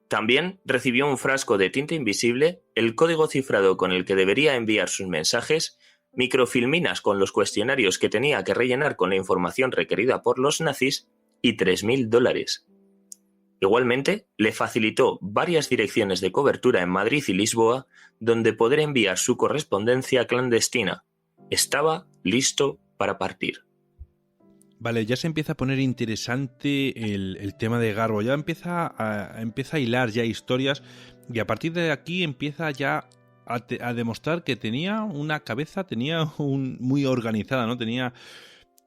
También recibió un frasco de tinta invisible, el código cifrado con el que debería enviar sus mensajes, microfilminas con los cuestionarios que tenía que rellenar con la información requerida por los nazis y $3.000. Igualmente, le facilitó varias direcciones de cobertura en Madrid y Lisboa donde poder enviar su correspondencia clandestina. Estaba listo para partir. Vale, ya se empieza a poner interesante el tema de Garbo, ya empieza a hilar ya historias y a partir de aquí empieza ya a demostrar que tenía una cabeza, muy organizada, ¿no? Tenía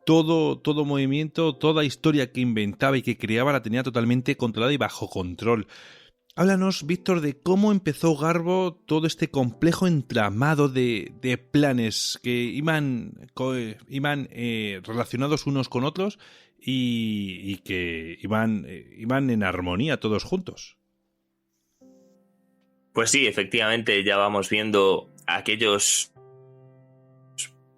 todo movimiento, toda historia que inventaba y que creaba la tenía totalmente controlada y bajo control. Háblanos, Víctor, de cómo empezó Garbo todo este complejo entramado de planes que iban relacionados unos con otros y que iban en armonía todos juntos. Pues sí, efectivamente, ya vamos viendo aquellos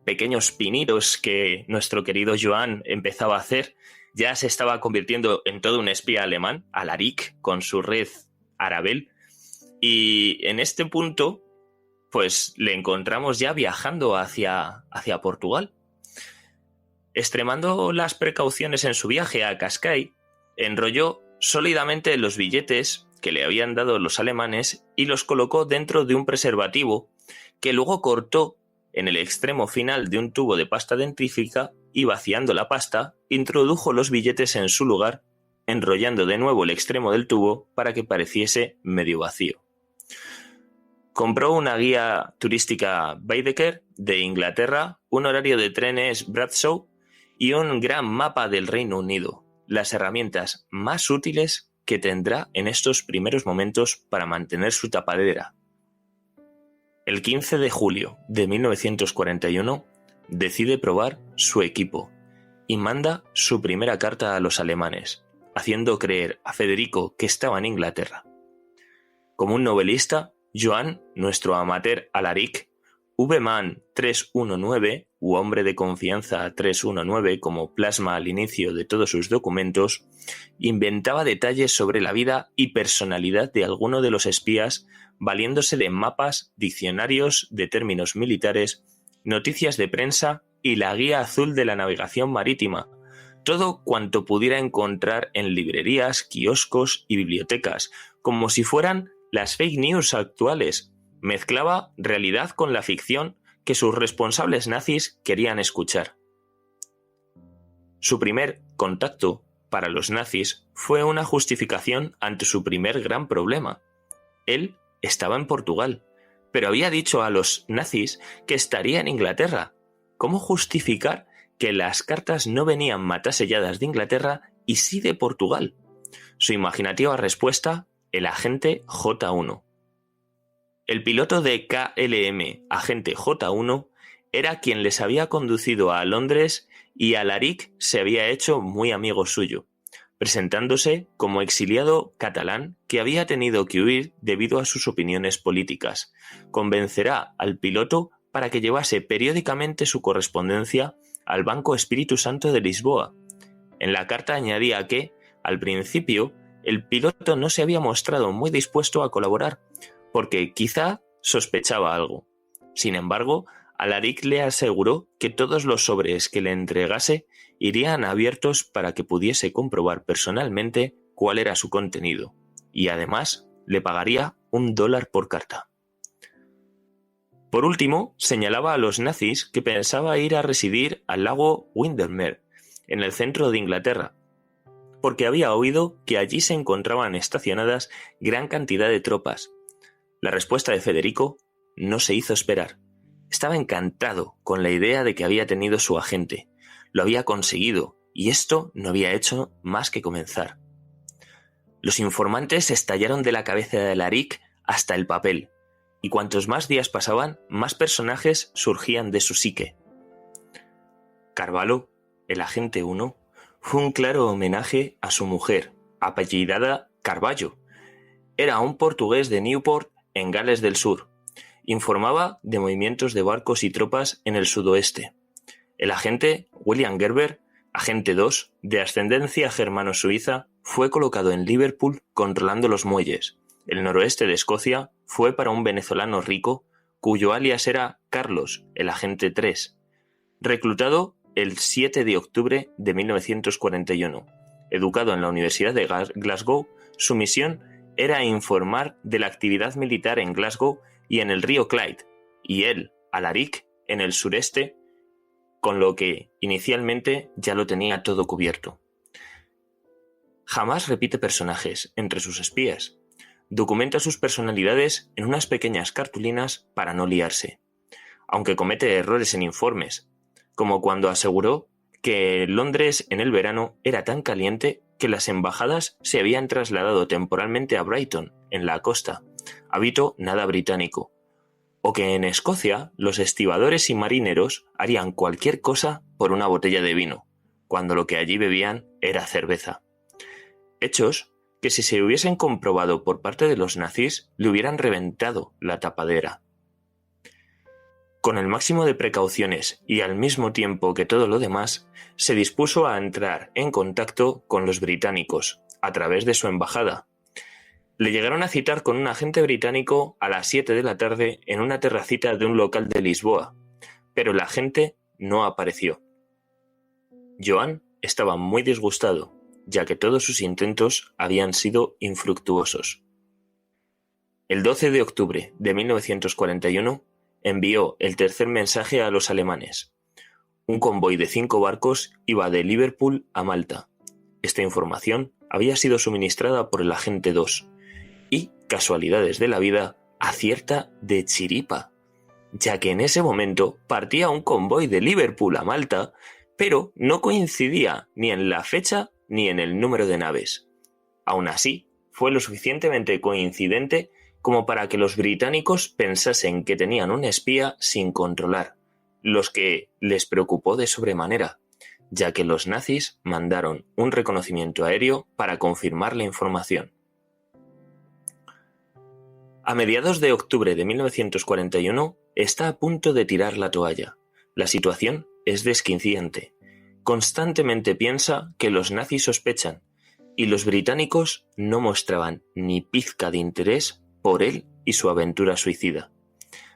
pequeños pinitos que nuestro querido Joan empezaba a hacer. Ya se estaba convirtiendo en todo un espía alemán, Alaric, con su red Arabel, y en este punto pues le encontramos ya viajando hacia Portugal. Extremando las precauciones en su viaje a Cascais, enrolló sólidamente los billetes que le habían dado los alemanes y los colocó dentro de un preservativo que luego cortó en el extremo final de un tubo de pasta dentífrica y vaciando la pasta, introdujo los billetes en su lugar, enrollando de nuevo el extremo del tubo para que pareciese medio vacío. Compró una guía turística Baedeker de Inglaterra, un horario de trenes Bradshaw y un gran mapa del Reino Unido, las herramientas más útiles que tendrá en estos primeros momentos para mantener su tapadera. El 15 de julio de 1941 decide probar su equipo y manda su primera carta a los alemanes, haciendo creer a Federico que estaba en Inglaterra. Como un novelista, Joan, nuestro amateur Alaric, V-Man 319, u hombre de confianza 319 como plasma al inicio de todos sus documentos, inventaba detalles sobre la vida y personalidad de alguno de los espías valiéndose de mapas, diccionarios de términos militares, noticias de prensa y la guía azul de la navegación marítima, todo cuanto pudiera encontrar en librerías, kioscos y bibliotecas, como si fueran las fake news actuales. Mezclaba realidad con la ficción que sus responsables nazis querían escuchar. Su primer contacto para los nazis fue una justificación ante su primer gran problema. Él estaba en Portugal, pero había dicho a los nazis que estaría en Inglaterra. ¿Cómo justificar que las cartas no venían mataselladas de Inglaterra y sí de Portugal? Su imaginativa respuesta: el agente J1. El piloto de KLM, agente J1, era quien les había conducido a Londres y Alaric se había hecho muy amigo suyo, presentándose como exiliado catalán que había tenido que huir debido a sus opiniones políticas. Convencerá al piloto para que llevase periódicamente su correspondencia al Banco Espíritu Santo de Lisboa. En la carta añadía que, al principio, el piloto no se había mostrado muy dispuesto a colaborar, porque quizá sospechaba algo. Sin embargo, Alaric le aseguró que todos los sobres que le entregase irían abiertos para que pudiese comprobar personalmente cuál era su contenido, y además le pagaría $1 por carta. Por último, señalaba a los nazis que pensaba ir a residir al lago Windermere, en el centro de Inglaterra, porque había oído que allí se encontraban estacionadas gran cantidad de tropas. La respuesta de Federico no se hizo esperar. Estaba encantado con la idea de que había tenido su agente. Lo había conseguido, y esto no había hecho más que comenzar. Los informantes estallaron de la cabeza de Alaric hasta el papel, y cuantos más días pasaban, más personajes surgían de su psique. Carvalho, el agente 1, fue un claro homenaje a su mujer, apellidada Carvalho. Era un portugués de Newport, en Gales del Sur. Informaba de movimientos de barcos y tropas en el sudoeste. El agente William Gerber, agente 2, de ascendencia germano-suiza, fue colocado en Liverpool controlando los muelles. El noroeste de Escocia fue para un venezolano rico, cuyo alias era Carlos, el agente 3. Reclutado el 7 de octubre de 1941. Educado en la Universidad de Glasgow, su misión era informar de la actividad militar en Glasgow y en el río Clyde, y él, Alaric, en el sureste, con lo que inicialmente ya lo tenía todo cubierto. Jamás repite personajes entre sus espías. Documenta sus personalidades en unas pequeñas cartulinas para no liarse, aunque comete errores en informes, como cuando aseguró que Londres en el verano era tan caliente que las embajadas se habían trasladado temporalmente a Brighton, en la costa, hábito nada británico, o que en Escocia los estibadores y marineros harían cualquier cosa por una botella de vino, cuando lo que allí bebían era cerveza. Hechos que si se hubiesen comprobado por parte de los nazis le hubieran reventado la tapadera. Con el máximo de precauciones y al mismo tiempo que todo lo demás, se dispuso a entrar en contacto con los británicos a través de su embajada. Le llegaron a citar con un agente británico a las 7 de la tarde en una terracita de un local de Lisboa, pero el agente no apareció. Joan estaba muy disgustado, ya que todos sus intentos habían sido infructuosos. El 12 de octubre de 1941 envió el tercer mensaje a los alemanes. Un convoy de 5 barcos iba de Liverpool a Malta. Esta información había sido suministrada por el agente 2 y, casualidades de la vida, acierta de chiripa, ya que en ese momento partía un convoy de Liverpool a Malta, pero no coincidía ni en la fecha ni en el número de naves. Aún así, fue lo suficientemente coincidente como para que los británicos pensasen que tenían un espía sin controlar, los que les preocupó de sobremanera, ya que los nazis mandaron un reconocimiento aéreo para confirmar la información. A mediados de octubre de 1941 está a punto de tirar la toalla. La situación es desquiciante. Constantemente piensa que los nazis sospechan, y los británicos no mostraban ni pizca de interés por él y su aventura suicida.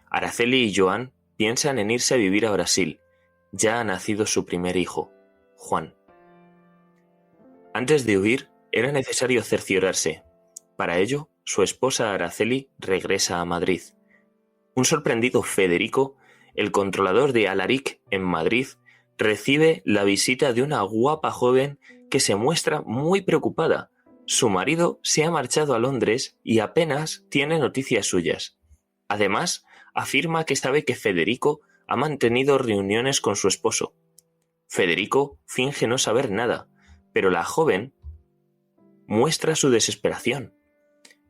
Araceli y Joan piensan en irse a vivir a Brasil. Ya ha nacido su primer hijo, Juan. Antes de huir, era necesario cerciorarse. Para ello, su esposa Araceli regresa a Madrid. Un sorprendido Federico, el controlador de Alaric en Madrid, recibe la visita de una guapa joven que se muestra muy preocupada. Su marido se ha marchado a Londres y apenas tiene noticias suyas. Además, afirma que sabe que Federico ha mantenido reuniones con su esposo. Federico finge no saber nada, pero la joven muestra su desesperación.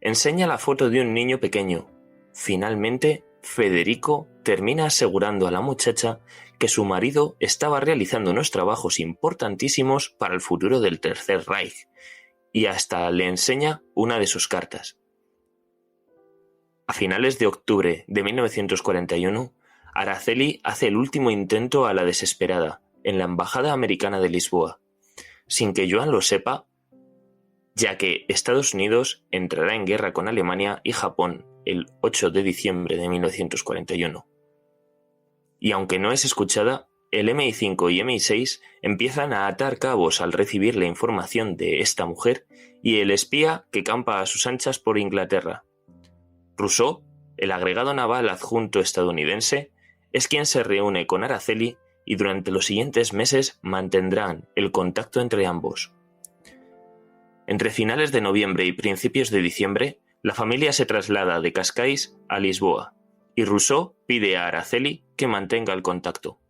Enseña la foto de un niño pequeño. Finalmente, Federico termina asegurando a la muchacha que su marido estaba realizando unos trabajos importantísimos para el futuro del Tercer Reich, y hasta le enseña una de sus cartas. A finales de octubre de 1941, Araceli hace el último intento a la desesperada en la Embajada Americana de Lisboa, sin que Joan lo sepa, ya que Estados Unidos entrará en guerra con Alemania y Japón el 8 de diciembre de 1941. Y aunque no es escuchada, el MI5 y MI6 empiezan a atar cabos al recibir la información de esta mujer y el espía que campa a sus anchas por Inglaterra. Rousseau, el agregado naval adjunto estadounidense, es quien se reúne con Araceli y durante los siguientes meses mantendrán el contacto entre ambos. Entre finales de noviembre y principios de diciembre, la familia se traslada de Cascais a Lisboa, y Rousseau pide a Araceli que mantenga el contacto.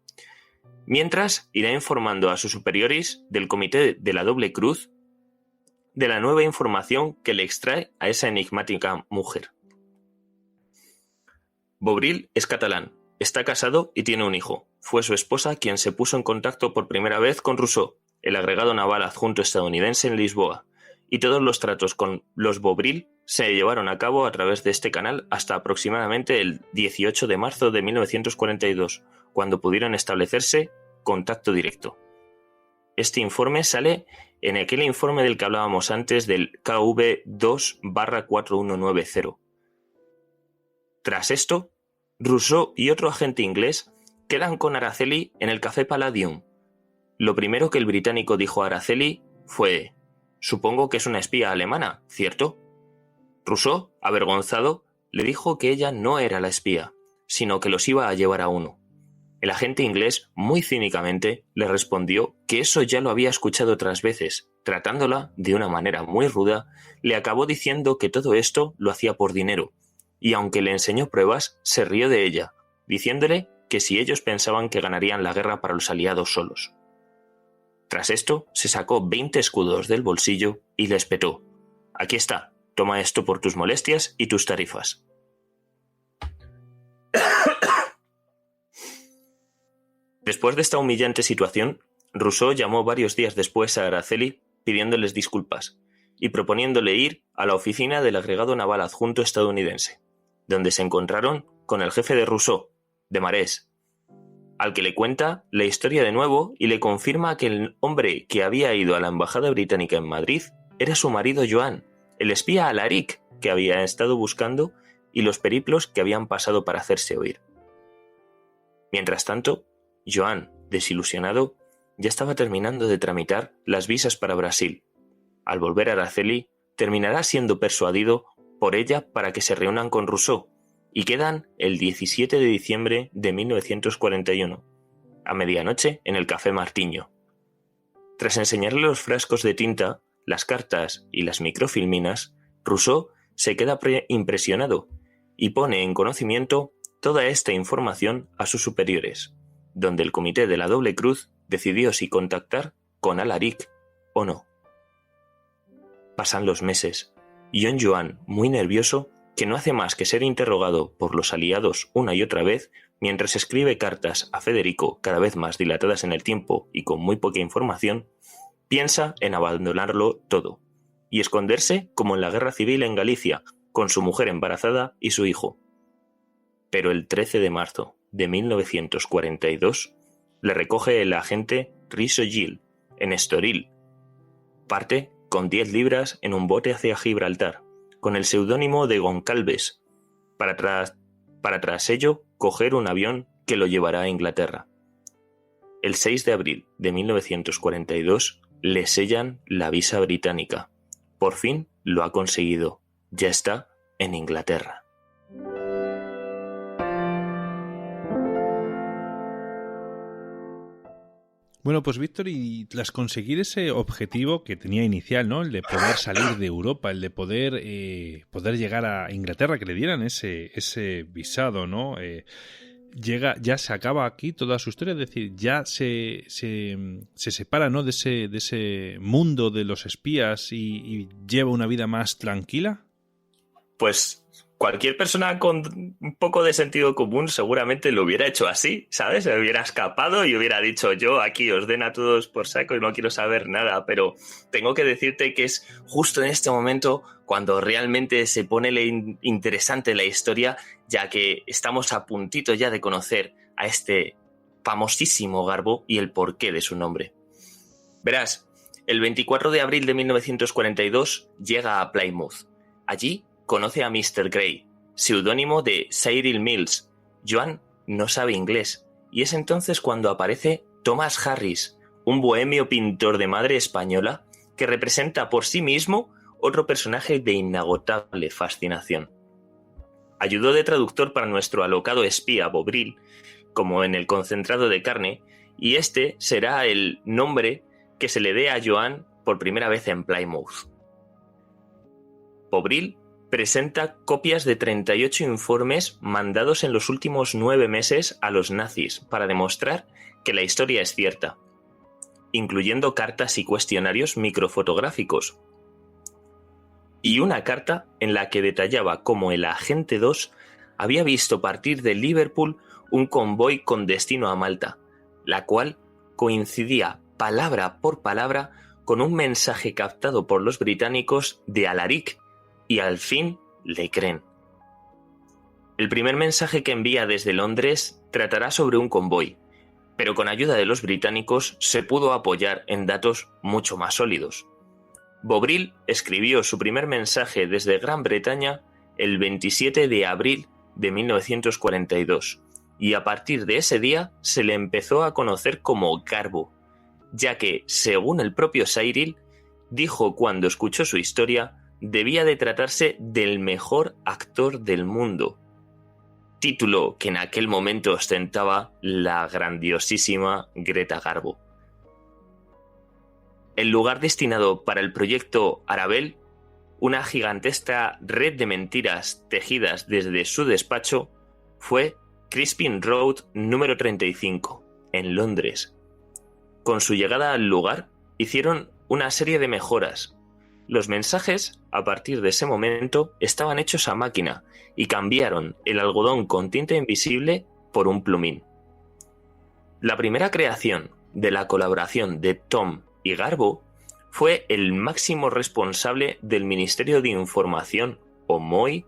Mientras, irá informando a sus superiores del Comité de la Doble Cruz de la nueva información que le extrae a esa enigmática mujer. Bobril es catalán, está casado y tiene un hijo. Fue su esposa quien se puso en contacto por primera vez con Rousseau, el agregado naval adjunto estadounidense en Lisboa, y todos los tratos con los Bobril se llevaron a cabo a través de este canal hasta aproximadamente el 18 de marzo de 1942, cuando pudieron establecerse contacto directo. Este informe sale en aquel informe del que hablábamos antes del KV2-4190. Tras esto, Rousseau y otro agente inglés quedan con Araceli en el Café Palladium. Lo primero que el británico dijo a Araceli fue: «Supongo que es una espía alemana, ¿cierto?». Rousseau, avergonzado, le dijo que ella no era la espía, sino que los iba a llevar a uno. El agente inglés, muy cínicamente, le respondió que eso ya lo había escuchado otras veces. Tratándola de una manera muy ruda, le acabó diciendo que todo esto lo hacía por dinero, y aunque le enseñó pruebas, se rió de ella, diciéndole que si ellos pensaban que ganarían la guerra para los aliados solos. Tras esto, se sacó 20 escudos del bolsillo y les petó: «Aquí está, toma esto por tus molestias y tus tarifas». Después de esta humillante situación, Rousseau llamó varios días después a Araceli pidiéndoles disculpas y proponiéndole ir a la oficina del agregado naval adjunto estadounidense, donde se encontraron con el jefe de Rousseau, Desmarest, al que le cuenta la historia de nuevo y le confirma que el hombre que había ido a la embajada británica en Madrid era su marido Joan, el espía Alaric que había estado buscando y los periplos que habían pasado para hacerse oír. Mientras tanto, Joan, desilusionado, ya estaba terminando de tramitar las visas para Brasil. Al volver a Araceli, terminará siendo persuadido por ella para que se reúnan con Rousseau, y quedan el 17 de diciembre de 1941, a medianoche en el Café Martiño. Tras enseñarle los frascos de tinta, las cartas y las microfilminas, Rousseau se queda impresionado y pone en conocimiento toda esta información a sus superiores, donde el Comité de la Doble Cruz decidió si contactar con Alaric o no. Pasan los meses, y un Joan muy nervioso, que no hace más que ser interrogado por los aliados una y otra vez, mientras escribe cartas a Federico cada vez más dilatadas en el tiempo y con muy poca información, piensa en abandonarlo todo y esconderse como en la guerra civil en Galicia, con su mujer embarazada y su hijo. Pero el 13 de marzo de 1942 le recoge el agente Riso Gil en Estoril. Parte con 10 libras en un bote hacia Gibraltar, con el seudónimo de Goncalves, para tras ello coger un avión que lo llevará a Inglaterra. El 6 de abril de 1942 le sellan la visa británica. Por fin lo ha conseguido. Ya está en Inglaterra. Bueno, pues Víctor, y tras conseguir ese objetivo que tenía inicial, ¿no? El de poder salir de Europa, el de poder llegar a Inglaterra, que le dieran ese visado, ¿no? Ya se acaba aquí toda su historia, es decir, ya se separa, ¿no? de ese mundo de los espías y lleva una vida más tranquila. Pues cualquier persona con un poco de sentido común seguramente lo hubiera hecho así, ¿sabes? Se hubiera escapado y hubiera dicho, yo aquí os den a todos por saco y no quiero saber nada, pero tengo que decirte que es justo en este momento cuando realmente se pone interesante la historia, ya que estamos a puntito ya de conocer a este famosísimo Garbo y el porqué de su nombre. Verás, el 24 de abril de 1942 llega a Plymouth. Allí conoce a Mr. Gray, seudónimo de Cyril Mills. Joan no sabe inglés, y es entonces cuando aparece Thomas Harris, un bohemio pintor de madre española que representa por sí mismo otro personaje de inagotable fascinación. Ayudó de traductor para nuestro alocado espía Bovril, como en el concentrado de carne, y este será el nombre que se le dé a Joan por primera vez en Plymouth. Bovril presenta copias de 38 informes mandados en los últimos 9 meses a los nazis para demostrar que la historia es cierta, incluyendo cartas y cuestionarios microfotográficos. Y una carta en la que detallaba cómo el agente 2 había visto partir de Liverpool un convoy con destino a Malta, la cual coincidía palabra por palabra con un mensaje captado por los británicos de Alaric, y al fin le creen. El primer mensaje que envía desde Londres tratará sobre un convoy, pero con ayuda de los británicos se pudo apoyar en datos mucho más sólidos. Bovril escribió su primer mensaje desde Gran Bretaña el 27 de abril de 1942, y a partir de ese día se le empezó a conocer como Garbo, ya que, según el propio Cyril, dijo cuando escuchó su historia, debía de tratarse del mejor actor del mundo, título que en aquel momento ostentaba la grandiosísima Greta Garbo. El lugar destinado para el proyecto Arabelle, una gigantesca red de mentiras tejidas desde su despacho, fue Crispin Road número 35, en Londres. Con su llegada al lugar, hicieron una serie de mejoras. Los mensajes, a partir de ese momento, estaban hechos a máquina y cambiaron el algodón con tinta invisible por un plumín. La primera creación de la colaboración de Tom y Garbo fue el máximo responsable del Ministerio de Información, o MOI,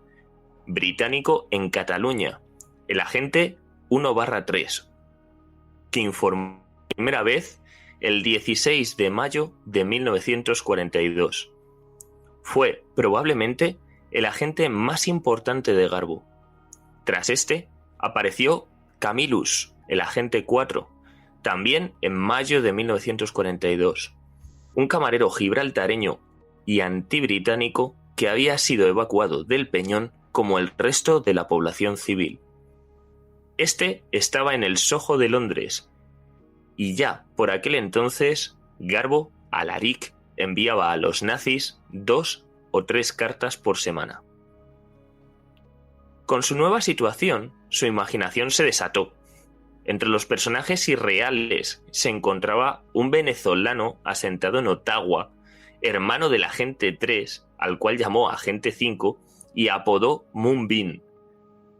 británico en Cataluña, el agente 1/3, que informó por primera vez el 16 de mayo de 1942. Fue probablemente el agente más importante de Garbo. Tras este, apareció Camillus, el agente 4, también en mayo de 1942, un camarero gibraltareño y antibritánico que había sido evacuado del Peñón como el resto de la población civil. Este estaba en el Soho de Londres, y ya por aquel entonces Garbo, Alaric, enviaba a los nazis 2 o 3 cartas por semana. Con su nueva situación, su imaginación se desató. Entre los personajes irreales se encontraba un venezolano asentado en Ottawa, hermano del agente 3, al cual llamó agente 5 y apodó Moonbeam,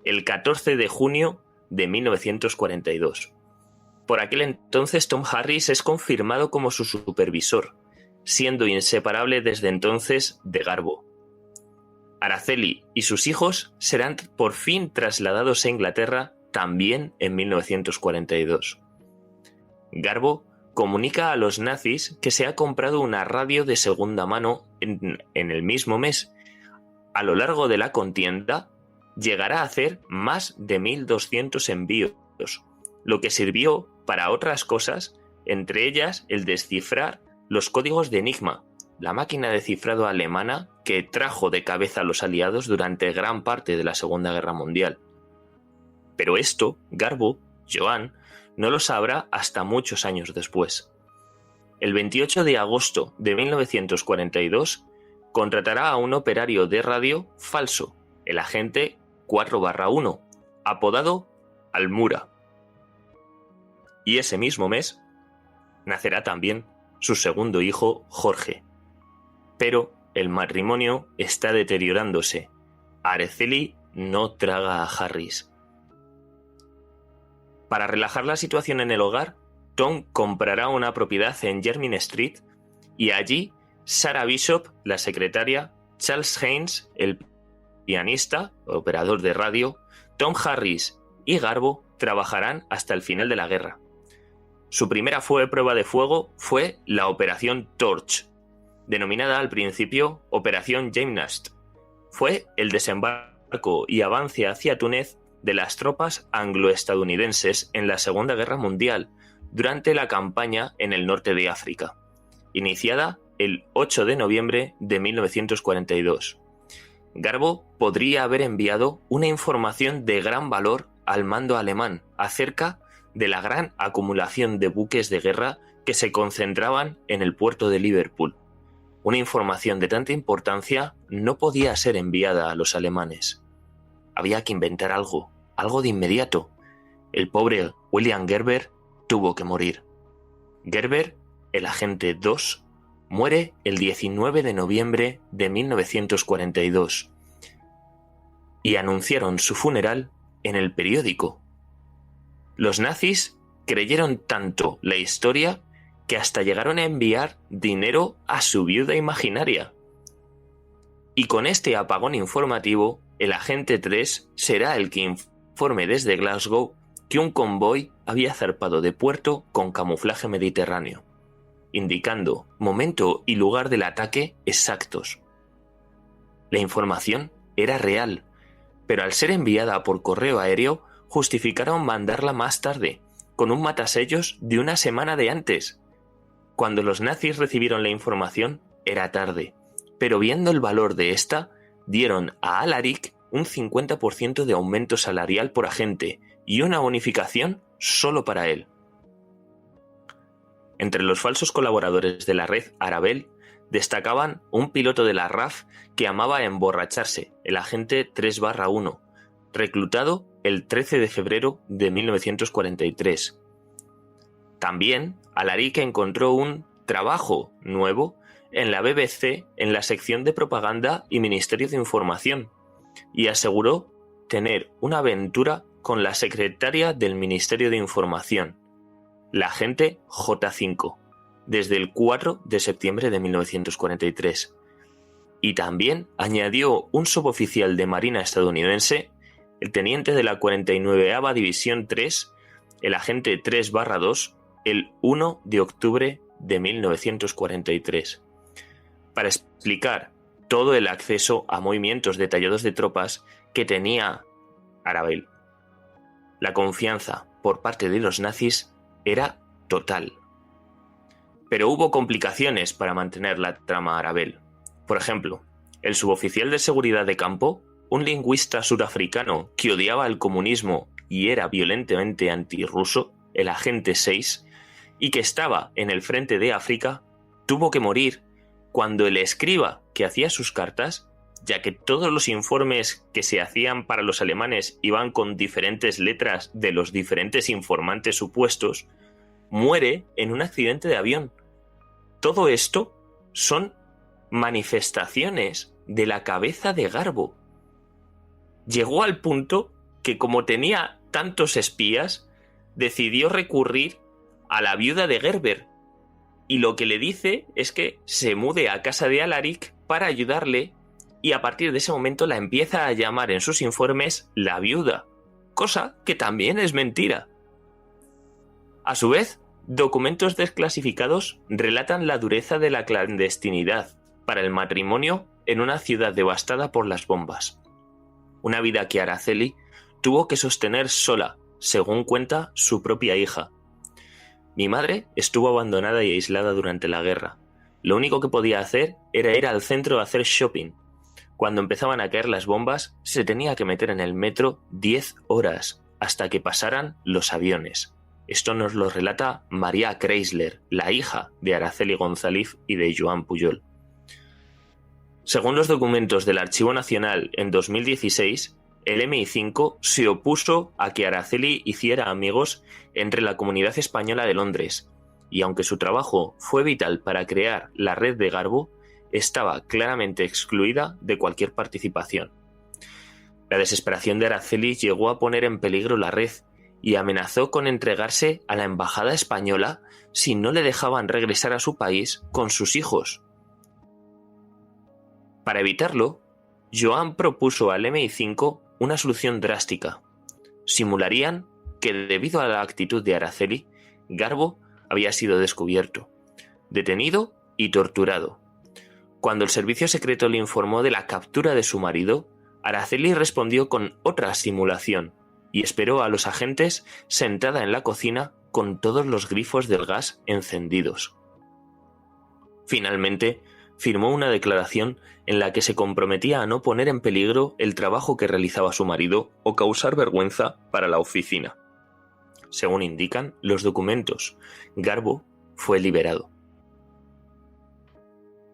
el 14 de junio de 1942. Por aquel entonces Tom Harris es confirmado como su supervisor, siendo inseparable desde entonces de Garbo. Araceli y sus hijos serán por fin trasladados a Inglaterra también en 1942. Garbo comunica a los nazis que se ha comprado una radio de segunda mano en el mismo mes. A lo largo de la contienda llegará a hacer más de 1.200 envíos, lo que sirvió para otras cosas, entre ellas el descifrar los códigos de Enigma, la máquina de cifrado alemana que trajo de cabeza a los aliados durante gran parte de la Segunda Guerra Mundial. Pero esto, Garbo, Joan, no lo sabrá hasta muchos años después. El 28 de agosto de 1942 contratará a un operario de radio falso, el agente 4/1, apodado Almura. Y ese mismo mes nacerá también su segundo hijo, Jorge. Pero el matrimonio está deteriorándose. Araceli no traga a Harris. Para relajar la situación en el hogar, Tom comprará una propiedad en Jermyn Street y allí Sarah Bishop, la secretaria, Charles Haynes, el pianista, operador de radio, Tom Harris y Garbo trabajarán hasta el final de la guerra. Su primera prueba de fuego fue la Operación Torch, denominada al principio Operación Gymnast. Fue el desembarco y avance hacia Túnez de las tropas anglo-estadounidenses en la Segunda Guerra Mundial durante la campaña en el norte de África, iniciada el 8 de noviembre de 1942. Garbo podría haber enviado una información de gran valor al mando alemán acerca de la gran acumulación de buques de guerra que se concentraban en el puerto de Liverpool. Una información de tanta importancia no podía ser enviada a los alemanes. Había que inventar algo de inmediato. El pobre William Gerber tuvo que morir. Gerber, el agente 2, muere el 19 de noviembre de 1942 y anunciaron su funeral en el periódico. Los nazis creyeron tanto la historia que hasta llegaron a enviar dinero a su viuda imaginaria. Y con este apagón informativo, el agente 3 será el que informe desde Glasgow que un convoy había zarpado de puerto con camuflaje mediterráneo, indicando momento y lugar del ataque exactos. La información era real, pero al ser enviada por correo aéreo, justificaron mandarla más tarde, con un matasellos de una semana de antes. Cuando los nazis recibieron la información, era tarde, pero viendo el valor de esta, dieron a Alaric un 50% de aumento salarial por agente y una bonificación solo para él. Entre los falsos colaboradores de la red Arabel destacaban un piloto de la RAF que amaba emborracharse, el agente 3/1, reclutado el 13 de febrero de 1943. También Alaric encontró un trabajo nuevo en la BBC en la sección de propaganda y Ministerio de Información y aseguró tener una aventura con la secretaria del Ministerio de Información, la agente J5, desde el 4 de septiembre de 1943. Y también añadió un suboficial de Marina estadounidense, el teniente de la 49ª División 3, el agente 3/2, el 1 de octubre de 1943. Para explicar todo el acceso a movimientos detallados de tropas que tenía Arabel. La confianza por parte de los nazis era total. Pero hubo complicaciones para mantener la trama Arabel. Por ejemplo, el suboficial de seguridad de campo, un lingüista surafricano que odiaba el comunismo y era violentamente antirruso, el agente 6, y que estaba en el frente de África, tuvo que morir cuando el escriba que hacía sus cartas, ya que todos los informes que se hacían para los alemanes iban con diferentes letras de los diferentes informantes supuestos, muere en un accidente de avión. Todo esto son manifestaciones de la cabeza de Garbo. Llegó al punto que, como tenía tantos espías, decidió recurrir a la viuda de Gerber, y lo que le dice es que se mude a casa de Alaric para ayudarle, y a partir de ese momento la empieza a llamar en sus informes la viuda, cosa que también es mentira. A su vez, documentos desclasificados relatan la dureza de la clandestinidad para el matrimonio en una ciudad devastada por las bombas. Una vida que Araceli tuvo que sostener sola, según cuenta su propia hija. Mi madre estuvo abandonada y aislada durante la guerra. Lo único que podía hacer era ir al centro a hacer shopping. Cuando empezaban a caer las bombas, se tenía que meter en el metro 10 horas hasta que pasaran los aviones. Esto nos lo relata María Chrysler, la hija de Araceli González y de Joan Pujol. Según los documentos del Archivo Nacional, en 2016, el MI5 se opuso a que Araceli hiciera amigos entre la comunidad española de Londres, y aunque su trabajo fue vital para crear la red de Garbo, estaba claramente excluida de cualquier participación. La desesperación de Araceli llegó a poner en peligro la red y amenazó con entregarse a la embajada española si no le dejaban regresar a su país con sus hijos. Para evitarlo, Joan propuso al MI5 una solución drástica. Simularían que, debido a la actitud de Araceli, Garbo había sido descubierto, detenido y torturado. Cuando el servicio secreto le informó de la captura de su marido, Araceli respondió con otra simulación y esperó a los agentes sentada en la cocina con todos los grifos del gas encendidos. Finalmente, firmó una declaración en la que se comprometía a no poner en peligro el trabajo que realizaba su marido o causar vergüenza para la oficina. Según indican los documentos, Garbo fue liberado.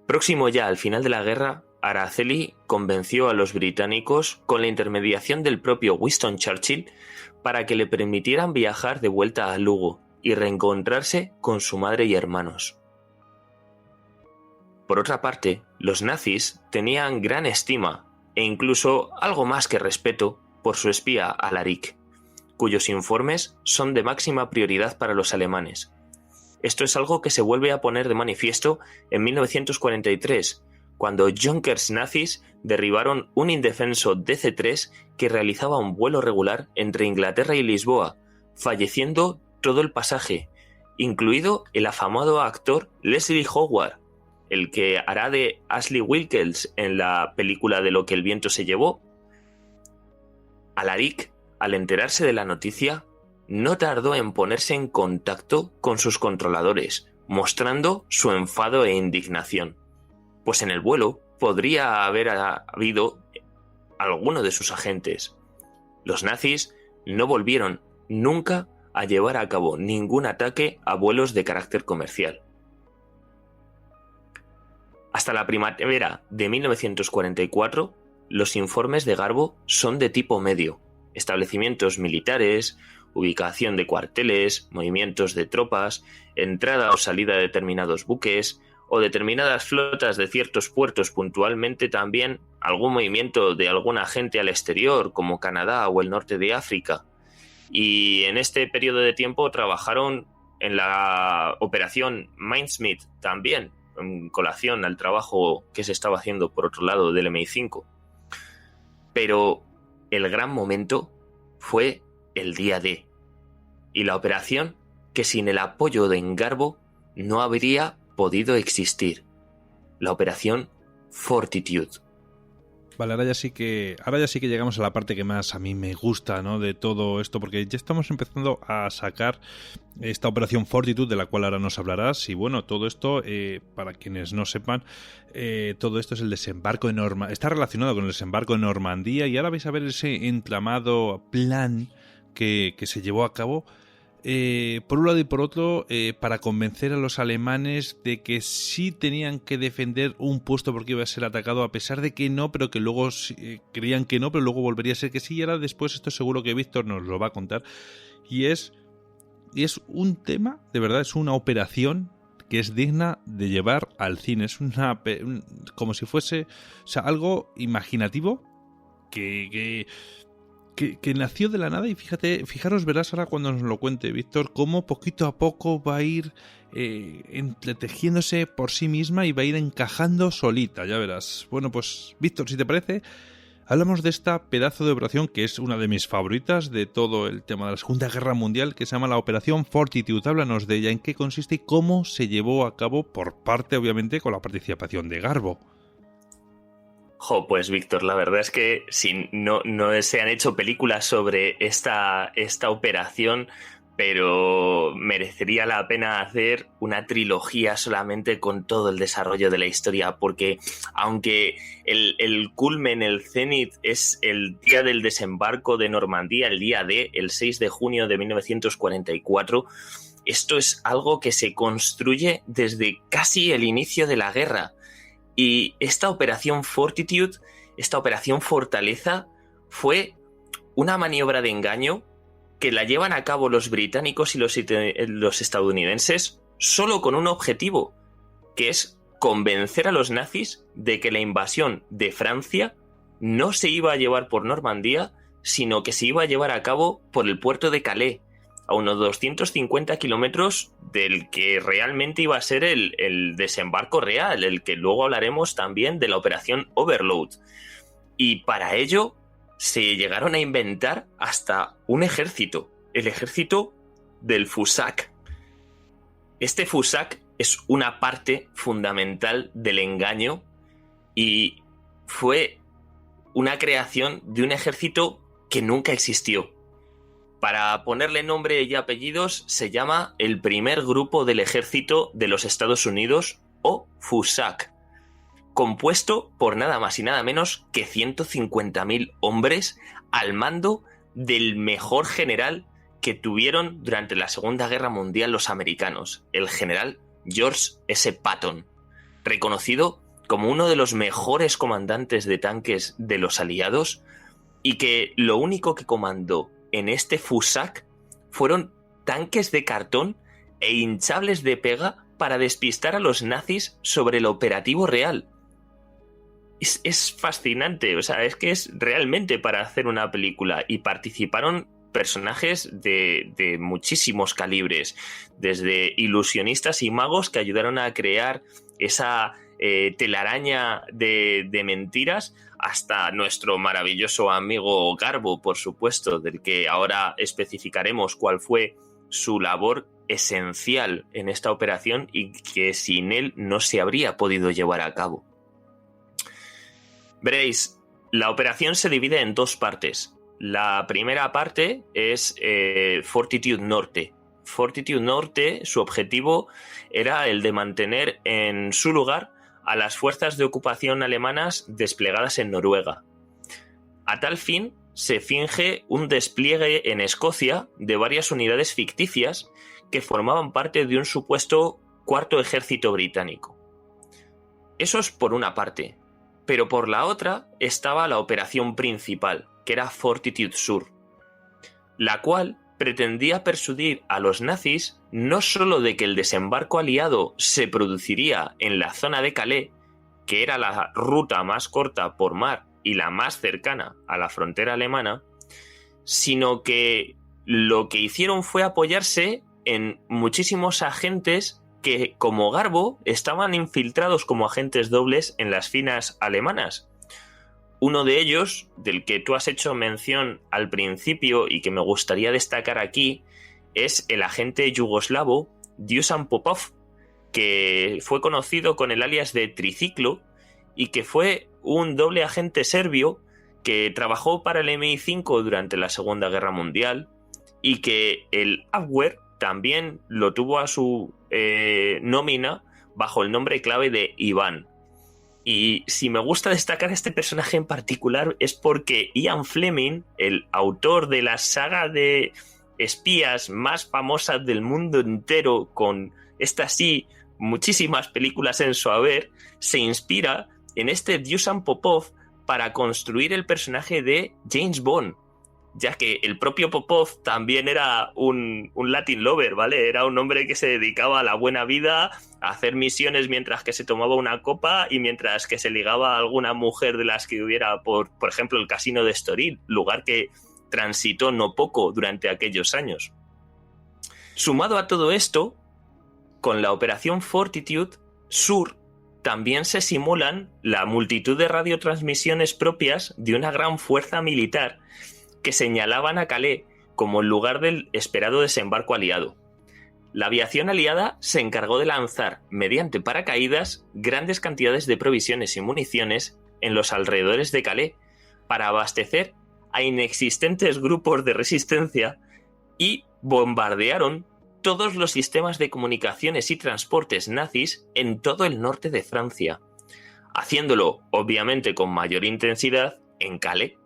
Próximo ya al final de la guerra, Araceli convenció a los británicos, con la intermediación del propio Winston Churchill, para que le permitieran viajar de vuelta a Lugo y reencontrarse con su madre y hermanos. Por otra parte, los nazis tenían gran estima e incluso algo más que respeto por su espía Alaric, cuyos informes son de máxima prioridad para los alemanes. Esto es algo que se vuelve a poner de manifiesto en 1943, cuando Junkers nazis derribaron un indefenso DC-3 que realizaba un vuelo regular entre Inglaterra y Lisboa, falleciendo todo el pasaje, incluido el afamado actor Leslie Howard, el que hará de Ashley Wilkes en la película de Lo que el viento se llevó. Alaric, al enterarse de la noticia, no tardó en ponerse en contacto con sus controladores, mostrando su enfado e indignación, pues en el vuelo podría haber habido alguno de sus agentes. Los nazis no volvieron nunca a llevar a cabo ningún ataque a vuelos de carácter comercial. Hasta la primavera de 1944, los informes de Garbo son de tipo medio: establecimientos militares, ubicación de cuarteles, movimientos de tropas, entrada o salida de determinados buques o determinadas flotas de ciertos puertos, puntualmente también algún movimiento de algún agente al exterior, como Canadá o el norte de África. Y en este periodo de tiempo trabajaron en la operación Mindsmith también, en colación al trabajo que se estaba haciendo por otro lado del MI5. Pero el gran momento fue el día D y la operación que sin el apoyo de Garbo no habría podido existir: la operación Fortitude. Vale, ahora ya sí que llegamos a la parte que más a mí me gusta, ¿no?, de todo esto, porque ya estamos empezando a sacar esta operación Fortitude, de la cual ahora nos hablarás. Y bueno, todo esto, para quienes no sepan, todo esto es el desembarco de Normandía, está relacionado con el desembarco de Normandía, y ahora vais a ver ese entramado plan que se llevó a cabo, por un lado y por otro, para convencer a los alemanes de que sí tenían que defender un puesto porque iba a ser atacado, a pesar de que no, pero que luego creían que no, pero luego volvería a ser que sí. Y ahora después esto seguro que Víctor nos lo va a contar, y es un tema, de verdad, es una operación que es digna de llevar al cine. Es como si fuese, o sea, algo imaginativo que nació de la nada. Y fijaros, verás ahora cuando nos lo cuente Víctor, cómo poquito a poco va a ir entretejiéndose por sí misma y va a ir encajando solita, ya verás. Bueno, pues Víctor, si te parece, hablamos de esta pedazo de operación que es una de mis favoritas de todo el tema de la Segunda Guerra Mundial, que se llama la Operación Fortitude. Háblanos de ella, en qué consiste y cómo se llevó a cabo, por parte, obviamente, con la participación de Garbo. Pues Víctor, la verdad es que si no se han hecho películas sobre esta operación, pero merecería la pena hacer una trilogía solamente con todo el desarrollo de la historia, porque aunque el culmen, el cenit, es el día del desembarco de Normandía, el día D, el 6 de junio de 1944, esto es algo que se construye desde casi el inicio de la guerra. Y esta operación Fortitude, esta operación Fortaleza, fue una maniobra de engaño que la llevan a cabo los británicos y los estadounidenses solo con un objetivo, que es convencer a los nazis de que la invasión de Francia no se iba a llevar por Normandía, sino que se iba a llevar a cabo por el puerto de Calais, a unos 250 kilómetros del que realmente iba a ser el desembarco real, el que luego hablaremos también de la operación Overlord. Y para ello se llegaron a inventar hasta un ejército, el ejército del FUSAC. Este FUSAC es una parte fundamental del engaño y fue una creación de un ejército que nunca existió. Para ponerle nombre y apellidos, se llama el primer grupo del ejército de los Estados Unidos, o FUSAC, compuesto por nada más y nada menos que 150.000 hombres al mando del mejor general que tuvieron durante la Segunda Guerra Mundial los americanos, el general George S. Patton, reconocido como uno de los mejores comandantes de tanques de los aliados, y que lo único que comandó en este FUSAC fueron tanques de cartón e hinchables de pega para despistar a los nazis sobre el operativo real. Es fascinante, o sea, es que es realmente para hacer una película, y participaron personajes de muchísimos calibres, desde ilusionistas y magos que ayudaron a crear esa telaraña de mentiras, hasta nuestro maravilloso amigo Garbo, por supuesto, del que ahora especificaremos cuál fue su labor esencial en esta operación y que sin él no se habría podido llevar a cabo. Veréis, la operación se divide en dos partes. La primera parte es Fortitude Norte. Fortitude Norte, su objetivo era el de mantener en su lugar a las fuerzas de ocupación alemanas desplegadas en Noruega. A tal fin, se finge un despliegue en Escocia de varias unidades ficticias que formaban parte de un supuesto cuarto ejército británico. Eso es por una parte, pero por la otra estaba la operación principal, que era Fortitude Sur, la cual pretendía persuadir a los nazis no solo de que el desembarco aliado se produciría en la zona de Calais, que era la ruta más corta por mar y la más cercana a la frontera alemana, sino que lo que hicieron fue apoyarse en muchísimos agentes que, como Garbo, estaban infiltrados como agentes dobles en las filas alemanas. Uno de ellos, del que tú has hecho mención al principio y que me gustaría destacar aquí, es el agente yugoslavo Dusan Popov, que fue conocido con el alias de Triciclo y que fue un doble agente serbio que trabajó para el MI5 durante la Segunda Guerra Mundial y que el Abwehr también lo tuvo a su nómina bajo el nombre clave de Iván. Y si me gusta destacar este personaje en particular es porque Ian Fleming, el autor de la saga de espías más famosa del mundo entero, con estas sí muchísimas películas en su haber, se inspira en este Dusan Popov para construir el personaje de James Bond, ya que el propio Popov también era un Latin lover, ¿vale? Era un hombre que se dedicaba a la buena vida, a hacer misiones mientras que se tomaba una copa y mientras que se ligaba a alguna mujer de las que hubiera por ejemplo, el casino de Estoril, lugar que transitó no poco durante aquellos años. Sumado a todo esto, con la operación Fortitude Sur también se simulan la multitud de radiotransmisiones propias de una gran fuerza militar que señalaban a Calais como el lugar del esperado desembarco aliado. La aviación aliada se encargó de lanzar, mediante paracaídas, grandes cantidades de provisiones y municiones en los alrededores de Calais para abastecer a inexistentes grupos de resistencia y bombardearon todos los sistemas de comunicaciones y transportes nazis en todo el norte de Francia, haciéndolo, obviamente, con mayor intensidad en Calais.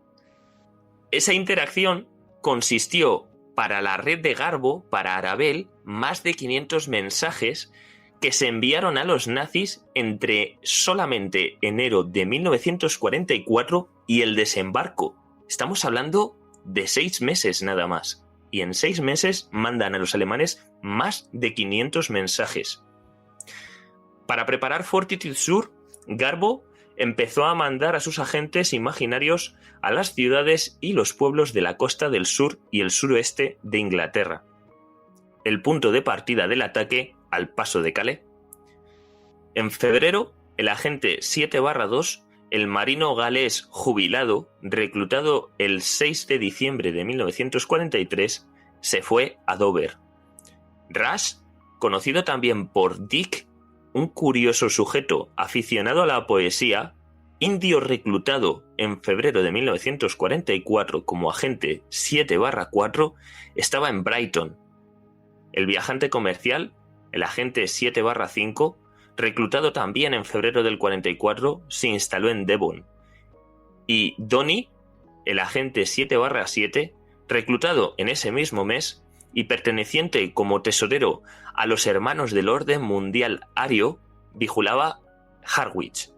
Esa interacción consistió para la red de Garbo, para Arabel, más de 500 mensajes que se enviaron a los nazis entre solamente enero de 1944 y el desembarco. Estamos hablando de 6 meses nada más. Y en 6 meses mandan a los alemanes más de 500 mensajes. Para preparar Fortitude Sur, Garbo empezó a mandar a sus agentes imaginarios a las ciudades y los pueblos de la costa del sur y el suroeste de Inglaterra. El punto de partida del ataque al paso de Calais. En febrero, el agente 7/2, el marino galés jubilado, reclutado el 6 de diciembre de 1943, se fue a Dover. Rush, conocido también por Dick, un curioso sujeto aficionado a la poesía, indio reclutado en febrero de 1944 como agente 7/4, estaba en Brighton. El viajante comercial, el agente 7/5, reclutado también en febrero del 44, se instaló en Devon. Y Donny, el agente 7/7, reclutado en ese mismo mes y perteneciente como tesorero a los hermanos del Orden Mundial Ario, vigilaba Harwich.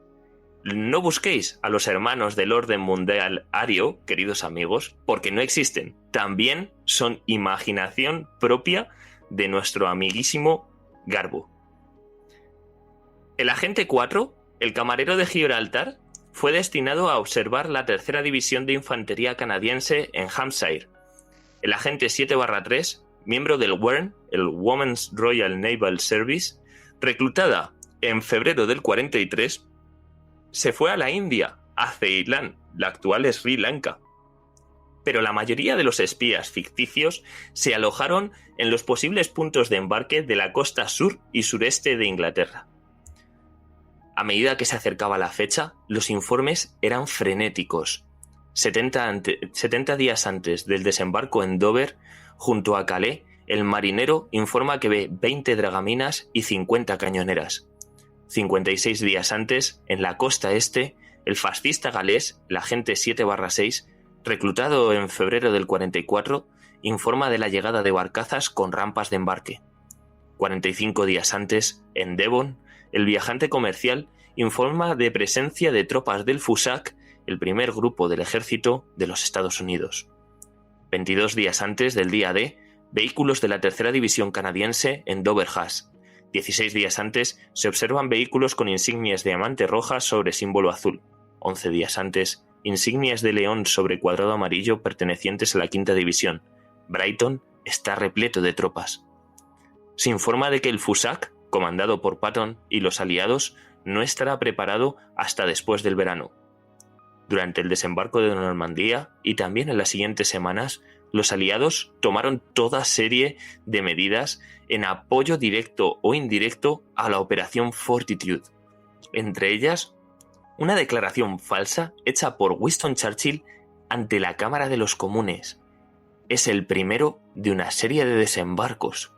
No busquéis a los hermanos del Orden Mundial Ario, queridos amigos, porque no existen. También son imaginación propia de nuestro amiguísimo Garbo. El agente 4, el camarero de Gibraltar, fue destinado a observar la tercera división de infantería canadiense en Hampshire. El agente 7/3, miembro del WERN, el Women's Royal Naval Service, reclutada en febrero del 43, se fue a la India, a Ceilán, la actual Sri Lanka. Pero la mayoría de los espías ficticios se alojaron en los posibles puntos de embarque de la costa sur y sureste de Inglaterra. A medida que se acercaba la fecha, los informes eran frenéticos. 70 días antes del desembarco en Dover, junto a Calais, el marinero informa que ve 20 dragaminas y 50 cañoneras. 56 días antes, en la costa este, el fascista galés, el agente 7/6, reclutado en febrero del 44, informa de la llegada de barcazas con rampas de embarque. 45 días antes, en Devon, el viajante comercial informa de presencia de tropas del FUSAC, el primer grupo del ejército de los Estados Unidos. 22 días antes del día D, vehículos de la tercera división canadiense en Dover House. 16 días antes se observan vehículos con insignias de diamante roja sobre símbolo azul. 11 días antes, insignias de león sobre cuadrado amarillo pertenecientes a la quinta división. Brighton está repleto de tropas. Se informa de que el FUSAC, comandado por Patton y los aliados, no estará preparado hasta después del verano. Durante el desembarco de Normandía y también en las siguientes semanas, los aliados tomaron toda serie de medidas en apoyo directo o indirecto a la Operación Fortitude. Entre ellas, una declaración falsa hecha por Winston Churchill ante la Cámara de los Comunes. Es el primero de una serie de desembarcos.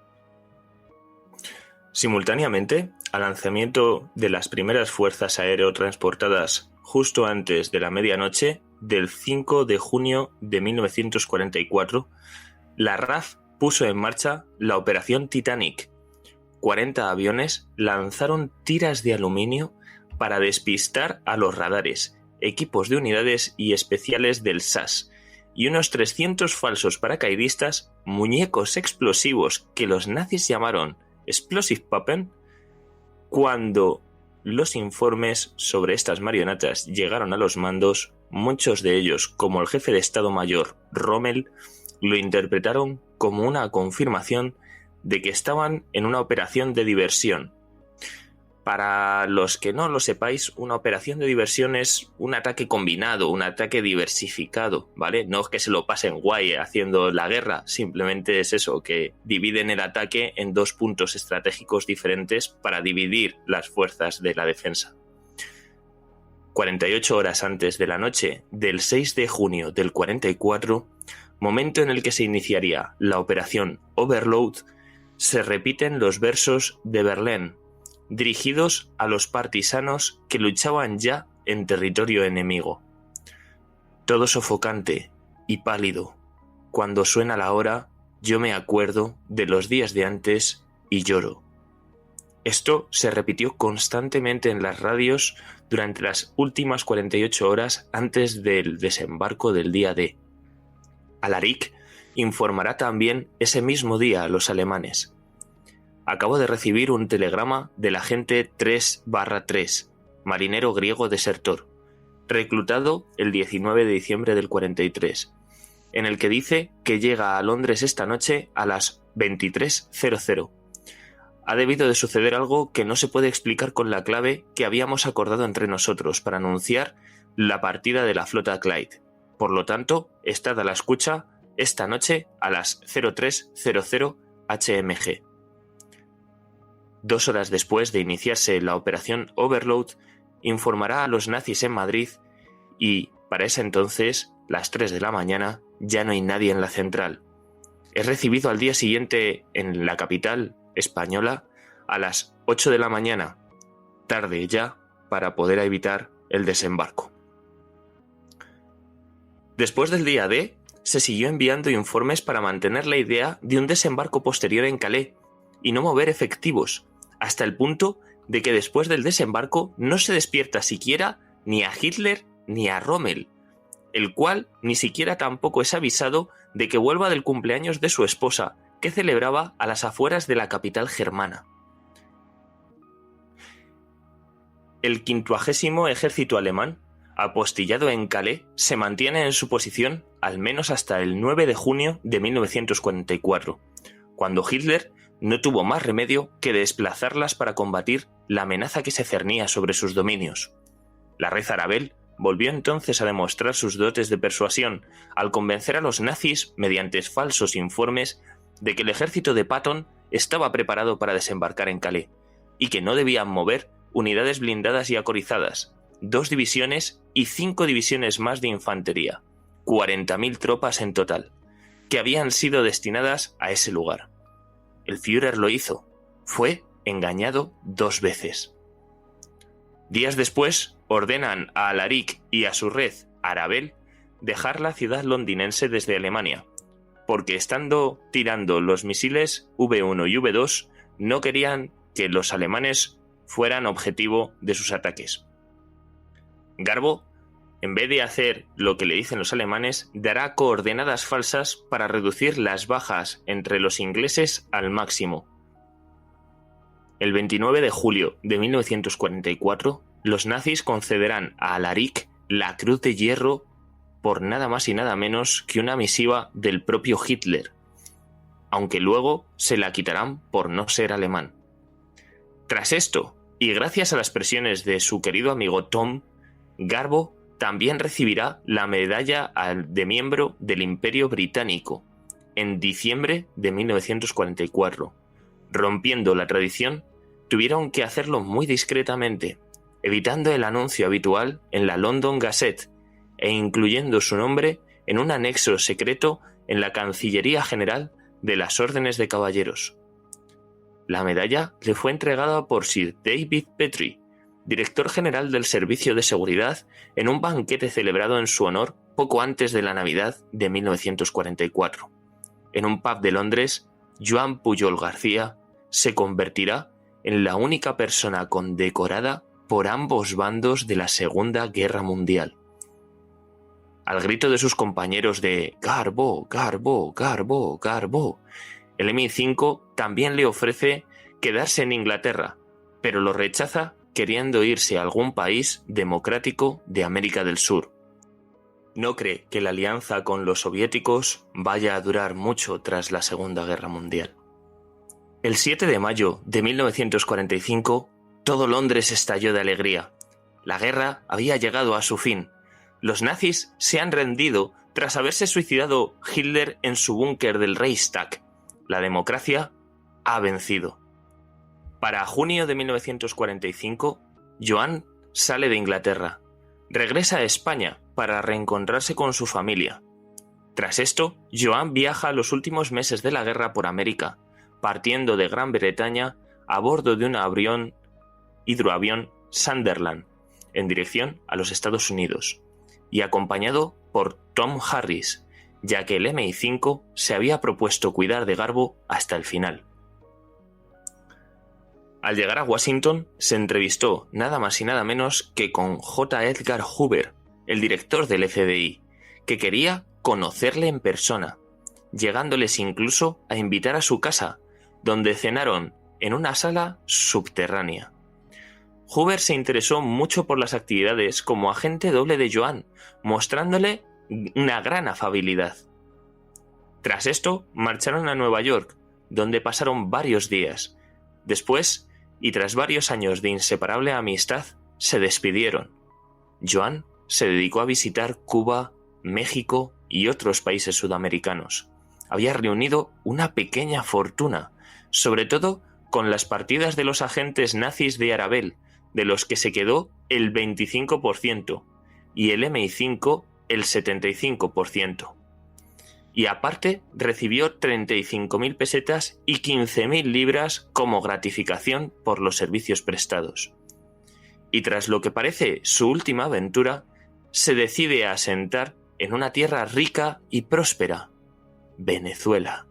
Simultáneamente, al lanzamiento de las primeras fuerzas aerotransportadas justo antes de la medianoche del 5 de junio de 1944, la RAF puso en marcha la Operación Titanic. 40 aviones lanzaron tiras de aluminio para despistar a los radares, equipos de unidades y especiales del SAS, y unos 300 falsos paracaidistas, muñecos explosivos que los nazis llamaron Explosive Puppen. Cuando los informes sobre estas marionetas llegaron a los mandos, muchos de ellos, como el jefe de Estado Mayor Rommel, lo interpretaron como una confirmación de que estaban en una operación de diversión. Para los que no lo sepáis, una operación de diversión es un ataque combinado, un ataque diversificado, ¿vale? No es que se lo pasen guay haciendo la guerra, simplemente es eso, que dividen el ataque en dos puntos estratégicos diferentes para dividir las fuerzas de la defensa. 48 horas antes de la noche del 6 de junio del 44, momento en el que se iniciaría la operación Overlord, se repiten los versos de Verlaine, dirigidos a los partisanos que luchaban ya en territorio enemigo. Todo sofocante y pálido, cuando suena la hora, yo me acuerdo de los días de antes y lloro. Esto se repitió constantemente en las radios durante las últimas 48 horas antes del desembarco del día D. Alaric informará también ese mismo día a los alemanes. Acabo de recibir un telegrama del agente 3/3. marinero griego desertor, reclutado el 19 de diciembre del 43, en el que dice que llega a Londres esta noche a las 23:00. Ha debido de suceder algo que no se puede explicar con la clave que habíamos acordado entre nosotros para anunciar la partida de la flota Clyde. Por lo tanto, estad a la escucha esta noche a las 03:00 HMG. 2 horas después de iniciarse la operación Overlord, informará a los nazis en Madrid y, para ese entonces, las 3 de la mañana, ya no hay nadie en la central. Es recibido al día siguiente en la capital española a las 8 de la mañana, tarde ya para poder evitar el desembarco. Después del día D, se siguió enviando informes para mantener la idea de un desembarco posterior en Calais y no mover efectivos, hasta el punto de que después del desembarco no se despierta siquiera ni a Hitler ni a Rommel, el cual ni siquiera tampoco es avisado de que vuelva del cumpleaños de su esposa, que celebraba a las afueras de la capital germana. El 50º ejército alemán, apostillado en Calais, se mantiene en su posición al menos hasta el 9 de junio de 1944, cuando Hitler no tuvo más remedio que desplazarlas para combatir la amenaza que se cernía sobre sus dominios. La red Arabel volvió entonces a demostrar sus dotes de persuasión al convencer a los nazis, mediante falsos informes, de que el ejército de Patton estaba preparado para desembarcar en Calais y que no debían mover unidades blindadas y acorizadas, 2 divisiones y 5 divisiones más de infantería, 40.000 tropas en total, que habían sido destinadas a ese lugar. El Führer lo hizo. Fue engañado 2 veces. Días después, ordenan a Alaric y a su red Arabel dejar la ciudad londinense desde Alemania, porque estando tirando los misiles V1 y V2, no querían que los alemanes fueran objetivo de sus ataques. Garbo, en vez de hacer lo que le dicen los alemanes, dará coordenadas falsas para reducir las bajas entre los ingleses al máximo. El 29 de julio de 1944, los nazis concederán a Alaric la Cruz de Hierro por nada más y nada menos que una misiva del propio Hitler, aunque luego se la quitarán por no ser alemán. Tras esto, y gracias a las presiones de su querido amigo Tom, Garbo también recibirá la medalla de miembro del Imperio Británico en diciembre de 1944. Rompiendo la tradición, tuvieron que hacerlo muy discretamente, evitando el anuncio habitual en la London Gazette e incluyendo su nombre en un anexo secreto en la Cancillería General de las Órdenes de Caballeros. La medalla le fue entregada por Sir David Petrie, director general del Servicio de Seguridad, en un banquete celebrado en su honor poco antes de la Navidad de 1944. En un pub de Londres, Joan Pujol García se convertirá en la única persona condecorada por ambos bandos de la Segunda Guerra Mundial. Al grito de sus compañeros de «Garbo, Garbo, Garbo, Garbo», el MI5 también le ofrece quedarse en Inglaterra, pero lo rechaza queriendo irse a algún país democrático de América del Sur. No cree que la alianza con los soviéticos vaya a durar mucho tras la Segunda Guerra Mundial. El 7 de mayo de 1945, todo Londres estalló de alegría. La guerra había llegado a su fin. Los nazis se han rendido tras haberse suicidado Hitler en su búnker del Reichstag. La democracia ha vencido. Para junio de 1945, Joan sale de Inglaterra. Regresa a España para reencontrarse con su familia. Tras esto, Joan viaja los últimos meses de la guerra por América, partiendo de Gran Bretaña a bordo de un hidroavión Sunderland, en dirección a los Estados Unidos, y acompañado por Tom Harris, ya que el MI5 se había propuesto cuidar de Garbo hasta el final. Al llegar a Washington, se entrevistó nada más y nada menos que con J. Edgar Hoover, el director del FBI, que quería conocerle en persona, llegándoles incluso a invitar a su casa, donde cenaron en una sala subterránea. Hoover se interesó mucho por las actividades como agente doble de Joan, mostrándole una gran afabilidad. Tras esto, marcharon a Nueva York, donde pasaron varios días. Después, y tras varios años de inseparable amistad, se despidieron. Joan se dedicó a visitar Cuba, México y otros países sudamericanos. Había reunido una pequeña fortuna, sobre todo con las partidas de los agentes nazis de Arabel, de los que se quedó el 25% y el MI5 el 75%. Y aparte recibió 35.000 pesetas y 15.000 libras como gratificación por los servicios prestados. Y tras lo que parece su última aventura, se decide a asentar en una tierra rica y próspera, Venezuela.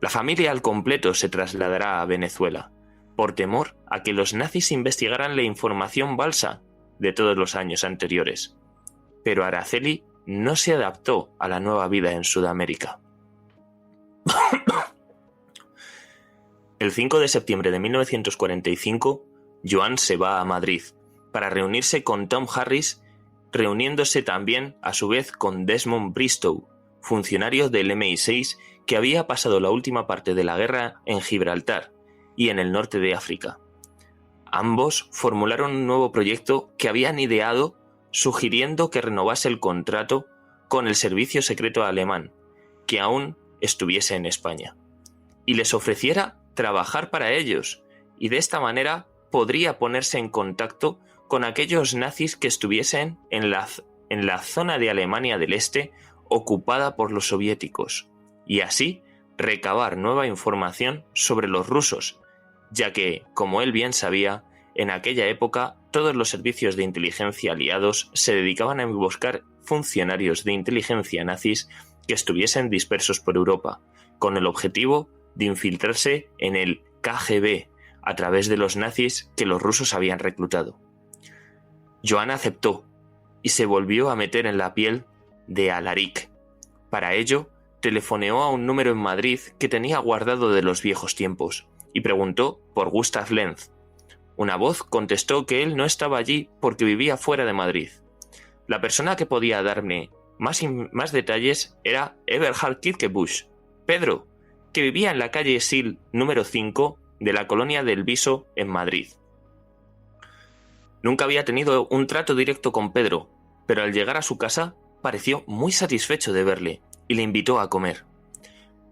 La familia al completo se trasladará a Venezuela, por temor a que los nazis investigaran la información balsa de todos los años anteriores. Pero Araceli no se adaptó a la nueva vida en Sudamérica. El 5 de septiembre de 1945, Joan se va a Madrid para reunirse con Tom Harris, reuniéndose también a su vez con Desmond Bristow, funcionario del MI6 que había pasado la última parte de la guerra en Gibraltar y en el norte de África. Ambos formularon un nuevo proyecto que habían ideado, sugiriendo que renovase el contrato con el servicio secreto alemán, que aún estuviese en España, y les ofreciera trabajar para ellos, y de esta manera podría ponerse en contacto con aquellos nazis que estuviesen en la zona de Alemania del Este ocupada por los soviéticos, y así recabar nueva información sobre los rusos, ya que, como él bien sabía, en aquella época todos los servicios de inteligencia aliados se dedicaban a buscar funcionarios de inteligencia nazis que estuviesen dispersos por Europa, con el objetivo de infiltrarse en el KGB a través de los nazis que los rusos habían reclutado. Joan aceptó y se volvió a meter en la piel de Alaric. Para ello, telefoneó a un número en Madrid que tenía guardado de los viejos tiempos y preguntó por Gustav Lenz. Una voz contestó que él no estaba allí porque vivía fuera de Madrid. La persona que podía darme más detalles era Eberhard Kirkebusch, Pedro, que vivía en la calle Sil número 5 de la colonia del Viso en Madrid. Nunca había tenido un trato directo con Pedro, pero al llegar a su casa pareció muy satisfecho de verle y le invitó a comer.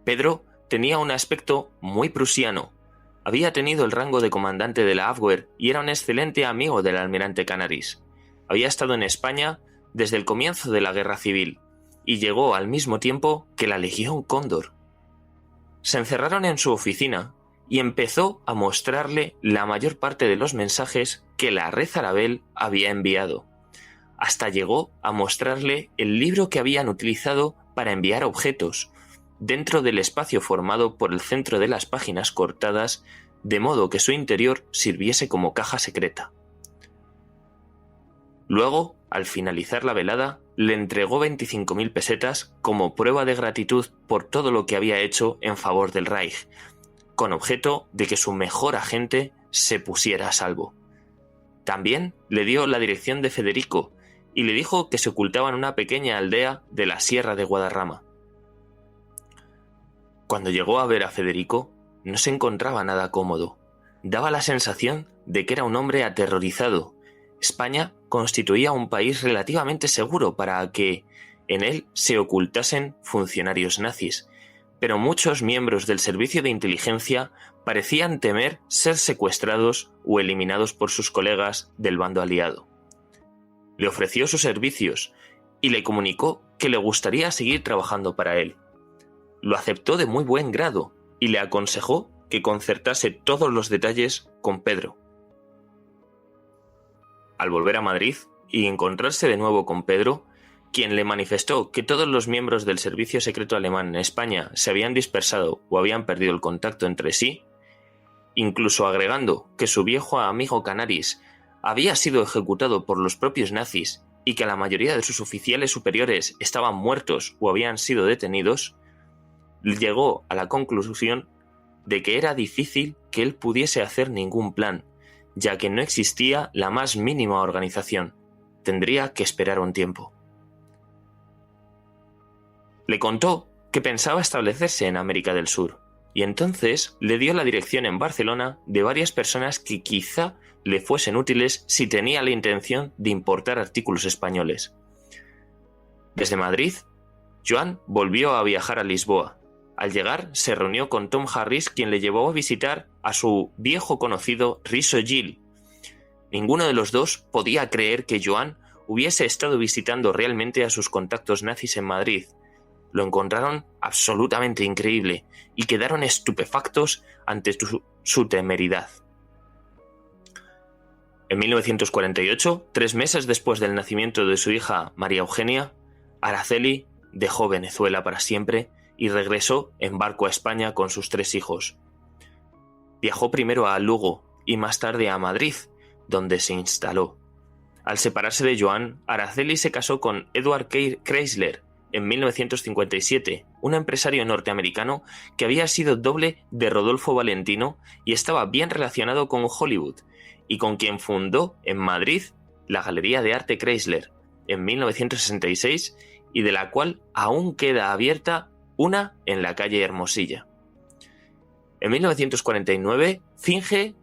Pedro tenía un aspecto muy prusiano. Había tenido el rango de comandante de la Abwehr y era un excelente amigo del almirante Canaris. Había estado en España desde el comienzo de la Guerra Civil y llegó al mismo tiempo que la Legión Cóndor. Se encerraron en su oficina y empezó a mostrarle la mayor parte de los mensajes que la Red Arabel había enviado. Hasta llegó a mostrarle el libro que habían utilizado para enviar objetos, dentro del espacio formado por el centro de las páginas cortadas, de modo que su interior sirviese como caja secreta. Luego, al finalizar la velada, le entregó 25.000 pesetas como prueba de gratitud por todo lo que había hecho en favor del Reich, con objeto de que su mejor agente se pusiera a salvo. También le dio la dirección de Federico y le dijo que se ocultaba en una pequeña aldea de la Sierra de Guadarrama. Cuando llegó a ver a Federico, no se encontraba nada cómodo. Daba la sensación de que era un hombre aterrorizado. España constituía un país relativamente seguro para que en él se ocultasen funcionarios nazis, pero muchos miembros del servicio de inteligencia parecían temer ser secuestrados o eliminados por sus colegas del bando aliado. Le ofreció sus servicios y le comunicó que le gustaría seguir trabajando para él. Lo aceptó de muy buen grado y le aconsejó que concertase todos los detalles con Pedro. Al volver a Madrid y encontrarse de nuevo con Pedro, quien le manifestó que todos los miembros del servicio secreto alemán en España se habían dispersado o habían perdido el contacto entre sí, incluso agregando que su viejo amigo Canaris había sido ejecutado por los propios nazis y que la mayoría de sus oficiales superiores estaban muertos o habían sido detenidos, llegó a la conclusión de que era difícil que él pudiese hacer ningún plan, ya que no existía la más mínima organización. Tendría que esperar un tiempo. Le contó que pensaba establecerse en América del Sur, y entonces le dio la dirección en Barcelona de varias personas que quizá le fuesen útiles si tenía la intención de importar artículos españoles. Desde Madrid, Joan volvió a viajar a Lisboa. Al llegar, se reunió con Tom Harris, quien le llevó a visitar a su viejo conocido Riso Gil. Ninguno de los dos podía creer que Joan hubiese estado visitando realmente a sus contactos nazis en Madrid. Lo encontraron absolutamente increíble y quedaron estupefactos ante su temeridad. En 1948, 3 meses después del nacimiento de su hija María Eugenia, Araceli dejó Venezuela para siempre y regresó en barco a España con sus 3 hijos. Viajó primero a Lugo y más tarde a Madrid, donde se instaló. Al separarse de Joan, Araceli se casó con Edward Chrysler en 1957, un empresario norteamericano que había sido doble de Rodolfo Valentino y estaba bien relacionado con Hollywood, y con quien fundó en Madrid la Galería de Arte Chrysler en 1966 y de la cual aún queda abierta una en la calle Hermosilla. En 1949 finge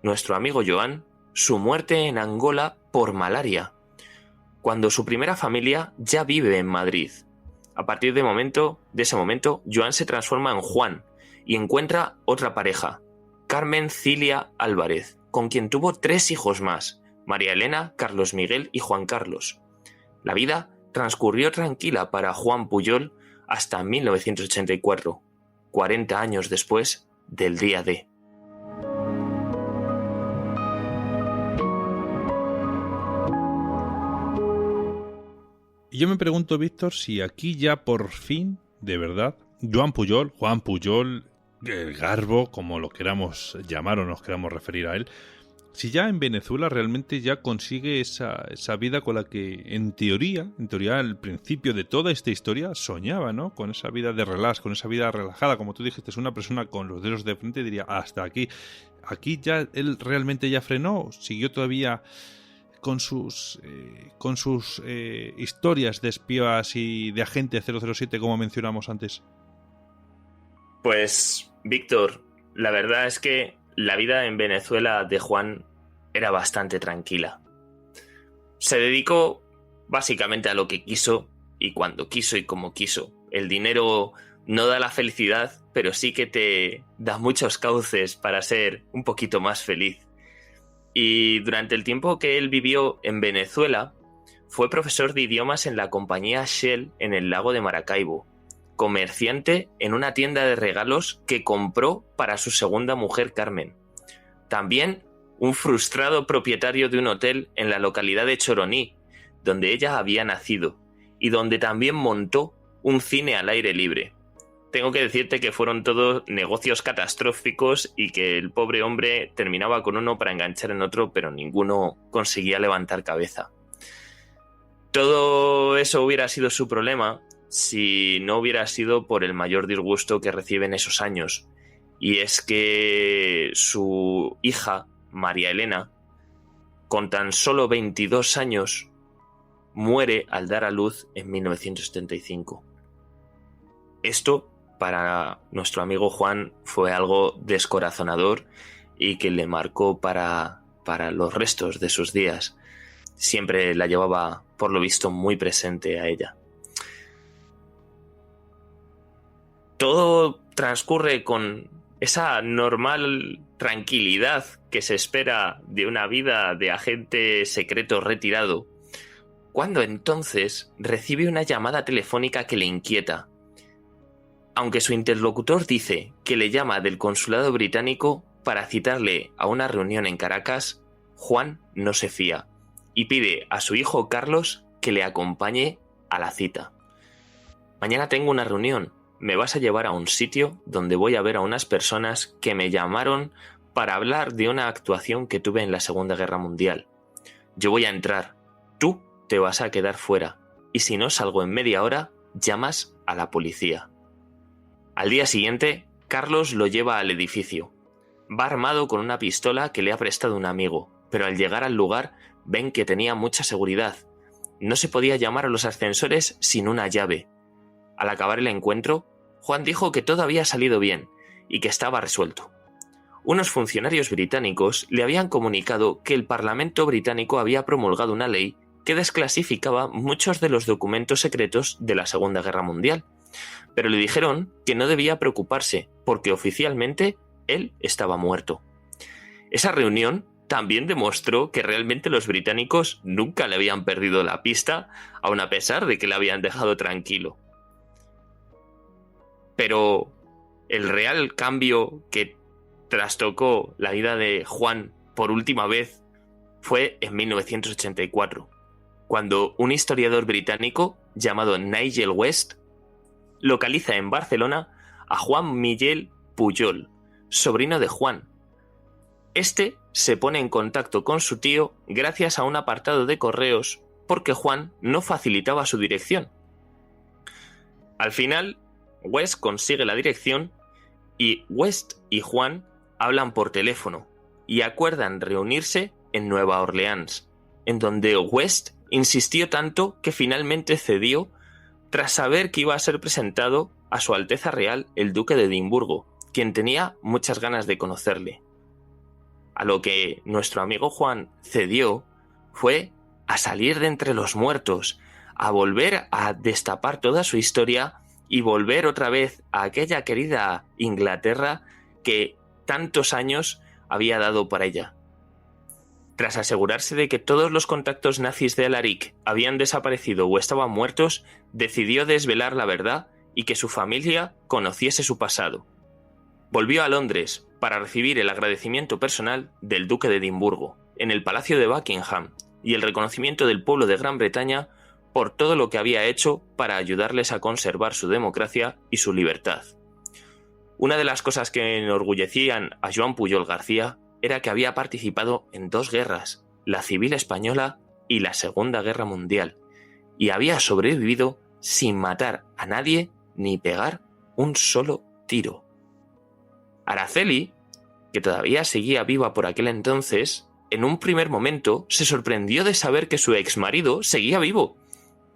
nuestro amigo Joan su muerte en Angola por malaria, cuando su primera familia ya vive en Madrid. A partir de ese momento, Joan se transforma en Juan y encuentra otra pareja, Carmen Cilia Álvarez, con quien tuvo 3 hijos más, María Elena, Carlos Miguel y Juan Carlos. La vida transcurrió tranquila para Juan Pujol hasta 1984, 40 años después del día D. Y yo me pregunto, Víctor, si aquí ya por fin, de verdad, Juan Pujol, el Garbo, como lo queramos llamar o nos queramos referir a él, si ya en Venezuela realmente ya consigue esa vida con la que en teoría al principio de toda esta historia soñaba, ¿no? Con esa vida de relax, con esa vida relajada, como tú dijiste, es una persona con los dedos de frente, diría, hasta aquí. Aquí ya él realmente ya frenó, siguió todavía con sus historias de espías y de agente 007, como mencionamos antes. Pues, Víctor, la verdad es que la vida en Venezuela de Juan era bastante tranquila. Se dedicó básicamente a lo que quiso y cuando quiso y como quiso. El dinero no da la felicidad, pero sí que te da muchos cauces para ser un poquito más feliz. Y durante el tiempo que él vivió en Venezuela, fue profesor de idiomas en la compañía Shell en el lago de Maracaibo, comerciante en una tienda de regalos que compró para su segunda mujer Carmen. También un frustrado propietario de un hotel en la localidad de Choroní, donde ella había nacido, y donde también montó un cine al aire libre. Tengo que decirte que fueron todos negocios catastróficos y que el pobre hombre terminaba con uno para enganchar en otro, pero ninguno conseguía levantar cabeza. Todo eso hubiera sido su problema si no hubiera sido por el mayor disgusto que recibe en esos años. Y es que su hija, María Elena, con tan solo 22 años, muere al dar a luz en 1975. Esto, para nuestro amigo Juan, fue algo descorazonador y que le marcó para los restos de sus días. Siempre la llevaba, por lo visto, muy presente a ella. Todo transcurre con esa normal tranquilidad que se espera de una vida de agente secreto retirado, cuando entonces recibe una llamada telefónica que le inquieta. Aunque su interlocutor dice que le llama del consulado británico para citarle a una reunión en Caracas, Juan no se fía y pide a su hijo Carlos que le acompañe a la cita. Mañana tengo una reunión. Me vas a llevar a un sitio donde voy a ver a unas personas que me llamaron para hablar de una actuación que tuve en la Segunda Guerra Mundial. Yo voy a entrar. Tú te vas a quedar fuera. Y si no salgo en media hora, llamas a la policía. Al día siguiente, Carlos lo lleva al edificio. Va armado con una pistola que le ha prestado un amigo, pero al llegar al lugar ven que tenía mucha seguridad. No se podía llamar a los ascensores sin una llave. Al acabar el encuentro, Juan dijo que todo había salido bien y que estaba resuelto. Unos funcionarios británicos le habían comunicado que el Parlamento británico había promulgado una ley que desclasificaba muchos de los documentos secretos de la Segunda Guerra Mundial, pero le dijeron que no debía preocuparse porque oficialmente él estaba muerto. Esa reunión también demostró que realmente los británicos nunca le habían perdido la pista, aun a pesar de que le habían dejado tranquilo. Pero el real cambio que trastocó la vida de Juan por última vez fue en 1984, cuando un historiador británico llamado Nigel West localiza en Barcelona a Juan Miguel Pujol, sobrino de Juan. Este se pone en contacto con su tío gracias a un apartado de correos porque Juan no facilitaba su dirección. Al final, West consigue la dirección y West y Juan hablan por teléfono y acuerdan reunirse en Nueva Orleans, en donde West insistió tanto que finalmente cedió tras saber que iba a ser presentado a Su Alteza Real el Duque de Edimburgo, quien tenía muchas ganas de conocerle. A lo que nuestro amigo Juan cedió fue a salir de entre los muertos, a volver a destapar toda su historia y volver otra vez a aquella querida Inglaterra que tantos años había dado por ella. Tras asegurarse de que todos los contactos nazis de Alaric habían desaparecido o estaban muertos, decidió desvelar la verdad y que su familia conociese su pasado. Volvió a Londres para recibir el agradecimiento personal del Duque de Edimburgo en el Palacio de Buckingham y el reconocimiento del pueblo de Gran Bretaña por todo lo que había hecho para ayudarles a conservar su democracia y su libertad. Una de las cosas que enorgullecían a Joan Pujol García era que había participado en 2 guerras, la civil española y la Segunda Guerra Mundial, y había sobrevivido sin matar a nadie ni pegar un solo tiro. Araceli, que todavía seguía viva por aquel entonces, en un primer momento se sorprendió de saber que su exmarido seguía vivo,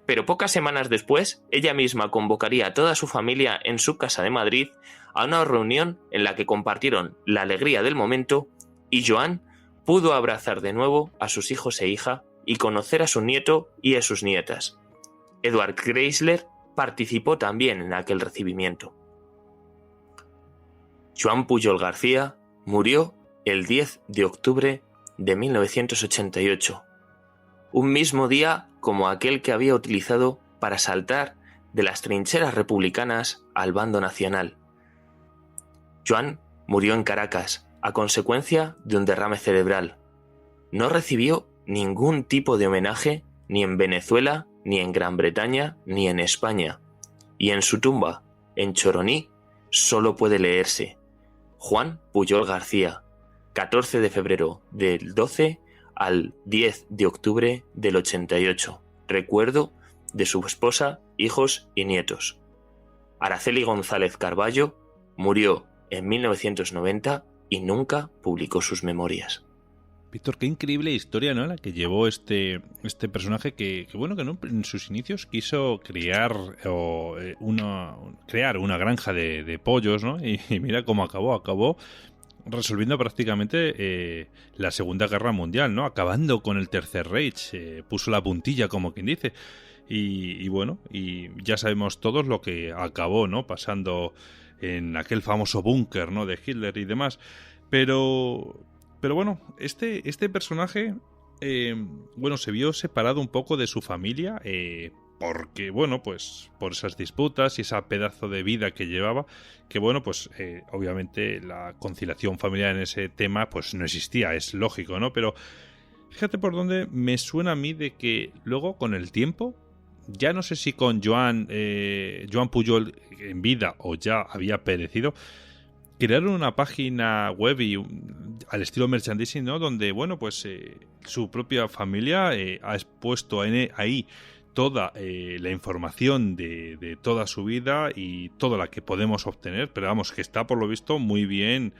pero pocas semanas después ella misma convocaría a toda su familia en su casa de Madrid a una reunión en la que compartieron la alegría del momento y Joan pudo abrazar de nuevo a sus hijos e hija y conocer a su nieto y a sus nietas. Edward Chrysler participó también en aquel recibimiento. Joan Pujol García murió el 10 de octubre de 1988, un mismo día como aquel que había utilizado para saltar de las trincheras republicanas al bando nacional. Joan murió en Caracas a consecuencia de un derrame cerebral. No recibió ningún tipo de homenaje ni en Venezuela, ni en Gran Bretaña, ni en España. Y en su tumba, en Choroní, solo puede leerse: Juan Pujol García, 14 de febrero del 12 al 10 de octubre del 88. Recuerdo de su esposa, hijos y nietos. Araceli González Carballo murió en 1990 y nunca publicó sus memorias. Víctor, qué increíble historia, ¿no?, la que llevó este personaje que bueno, que ¿no?, en sus inicios quiso crear una granja de pollos, ¿no? Y mira cómo acabó resolviendo prácticamente la Segunda Guerra Mundial, ¿no? Acabando con el Tercer Reich, puso la puntilla, como quien dice. Y bueno, y ya sabemos todos lo que acabó, ¿no?, pasando en aquel famoso búnker, ¿no?, de Hitler y demás. Pero bueno, este personaje, bueno, se vio separado un poco de su familia, porque, bueno, pues por esas disputas y ese pedazo de vida que llevaba, que bueno, pues obviamente la conciliación familiar en ese tema pues no existía, es lógico, ¿no? Pero fíjate por dónde me suena a mí de que luego con el tiempo, ya no sé si con Joan Pujol en vida o ya había perecido, crearon una página web y al estilo merchandising, ¿no?, donde, bueno, pues su propia familia ha expuesto ahí toda la información de toda su vida y toda la que podemos obtener, pero vamos, que está por lo visto muy bien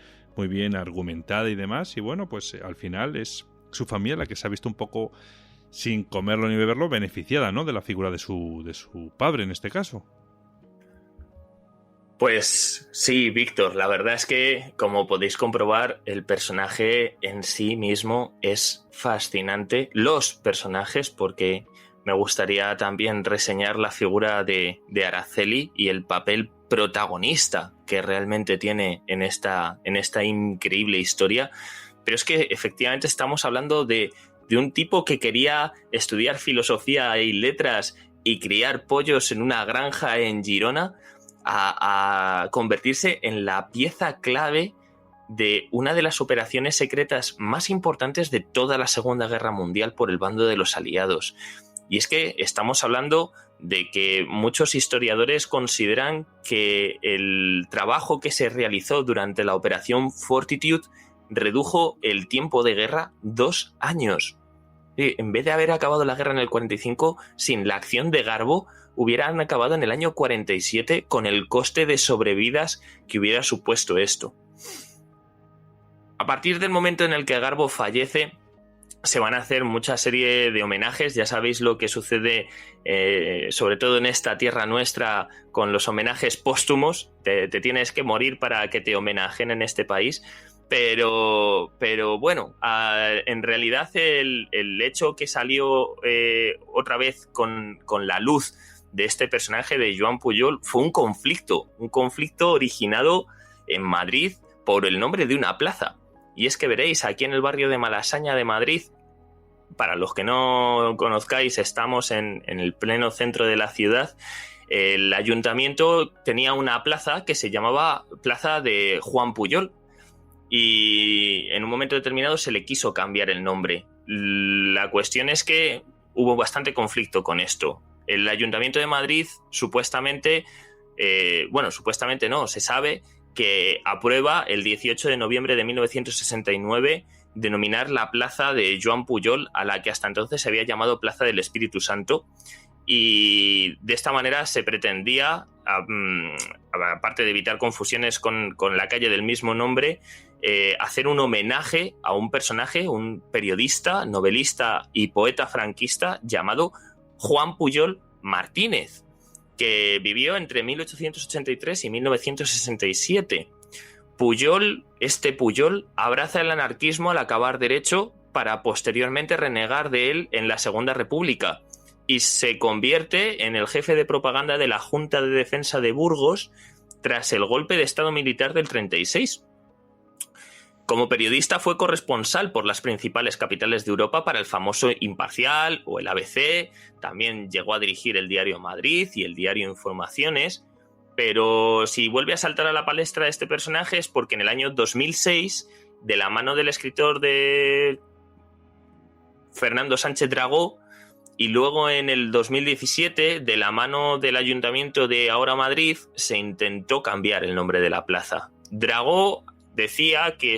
argumentada y demás, y bueno, pues al final es su familia la que se ha visto un poco, sin comerlo ni beberlo, beneficiada, ¿no?, de la figura de su padre en este caso. Pues sí, Víctor, la verdad es que, como podéis comprobar, el personaje en sí mismo es fascinante. Los personajes, porque me gustaría también reseñar la figura de Araceli y el papel protagonista que realmente tiene en esta increíble historia. Pero es que efectivamente estamos hablando de un tipo que quería estudiar filosofía y letras y criar pollos en una granja en Girona, a convertirse en la pieza clave de una de las operaciones secretas más importantes de toda la Segunda Guerra Mundial por el bando de los aliados. Y es que estamos hablando de que muchos historiadores consideran que el trabajo que se realizó durante la Operación Fortitude redujo el tiempo de guerra 2 años. En vez de haber acabado la guerra en el 45, sin la acción de Garbo, hubieran acabado en el año 47 con el coste de sobrevidas que hubiera supuesto esto. A partir del momento en el que Garbo fallece, se van a hacer mucha serie de homenajes. Ya sabéis lo que sucede, sobre todo en esta tierra nuestra, con los homenajes póstumos. Te tienes que morir para que te homenajen en este país. Pero bueno, en realidad el hecho que salió otra vez con la luz de este personaje de Joan Pujol fue un conflicto originado en Madrid por el nombre de una plaza. Y es que veréis, aquí en el barrio de Malasaña de Madrid, para los que no conozcáis, estamos en el pleno centro de la ciudad. El ayuntamiento tenía una plaza que se llamaba Plaza de Juan Pujol, y en un momento determinado se le quiso cambiar el nombre. La cuestión es que hubo bastante conflicto con esto. El Ayuntamiento de Madrid supuestamente no, se sabe que aprueba el 18 de noviembre de 1969 denominar la plaza de Joan Pujol, a la que hasta entonces se había llamado Plaza del Espíritu Santo, y de esta manera se pretendía, aparte de evitar confusiones con la calle del mismo nombre, hacer un homenaje a un personaje, un periodista, novelista y poeta franquista llamado Juan Pujol Martínez, que vivió entre 1883 y 1967. Pujol abraza el anarquismo al acabar derecho para posteriormente renegar de él en la Segunda República y se convierte en el jefe de propaganda de la Junta de Defensa de Burgos tras el golpe de Estado militar del 36. Como periodista fue corresponsal por las principales capitales de Europa para el famoso Imparcial o el ABC, también llegó a dirigir el diario Madrid y el diario Informaciones, pero si vuelve a saltar a la palestra este personaje es porque en el año 2006, de la mano del escritor de Fernando Sánchez Dragó, y luego en el 2017, de la mano del Ayuntamiento de Ahora Madrid, se intentó cambiar el nombre de la plaza. Dragó decía que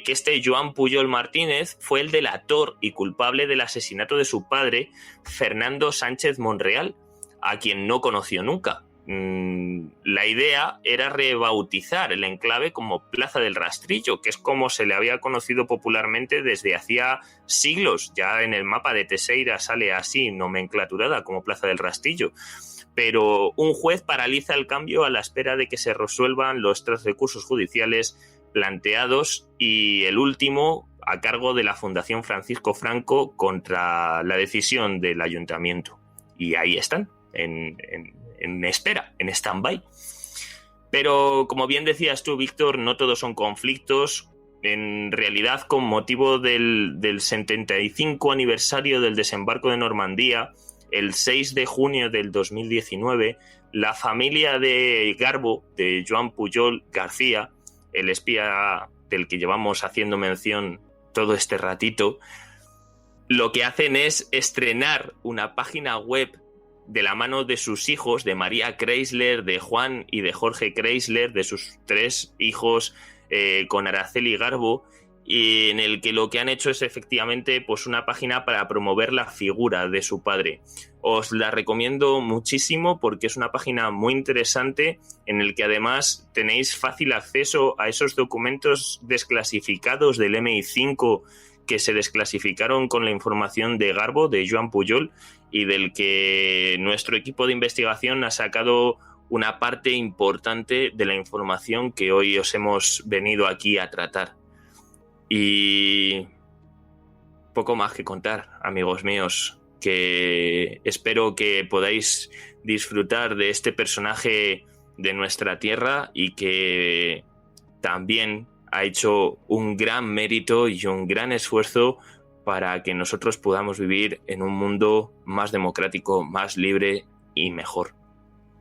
este Joan Pujol Martínez fue el delator y culpable del asesinato de su padre, Fernando Sánchez Monreal, a quien no conoció nunca. La idea era rebautizar el enclave como Plaza del Rastrillo, que es como se le había conocido popularmente desde hacía siglos. Ya en el mapa de Teixeira sale así, nomenclaturada como Plaza del Rastrillo. Pero un juez paraliza el cambio a la espera de que se resuelvan los 3 recursos judiciales planteados y el último a cargo de la Fundación Francisco Franco contra la decisión del ayuntamiento. Y ahí están, en espera, en stand-by. Pero como bien decías tú, Víctor, no todos son conflictos. En realidad, con motivo del 75 aniversario del desembarco de Normandía, el 6 de junio del 2019, la familia de Garbo, de Joan Pujol García, el espía del que llevamos haciendo mención todo este ratito, lo que hacen es estrenar una página web de la mano de sus hijos, de María Chrysler, de Juan y de Jorge Chrysler, de sus 3 hijos con Araceli Garbo, y en el que lo que han hecho es efectivamente pues una página para promover la figura de su padre. Os la recomiendo muchísimo porque es una página muy interesante en el que además tenéis fácil acceso a esos documentos desclasificados del MI5 que se desclasificaron con la información de Garbo, de Joan Pujol, y del que nuestro equipo de investigación ha sacado una parte importante de la información que hoy os hemos venido aquí a tratar. Y poco más que contar, amigos míos, que espero que podáis disfrutar de este personaje de nuestra tierra y que también ha hecho un gran mérito y un gran esfuerzo para que nosotros podamos vivir en un mundo más democrático, más libre y mejor.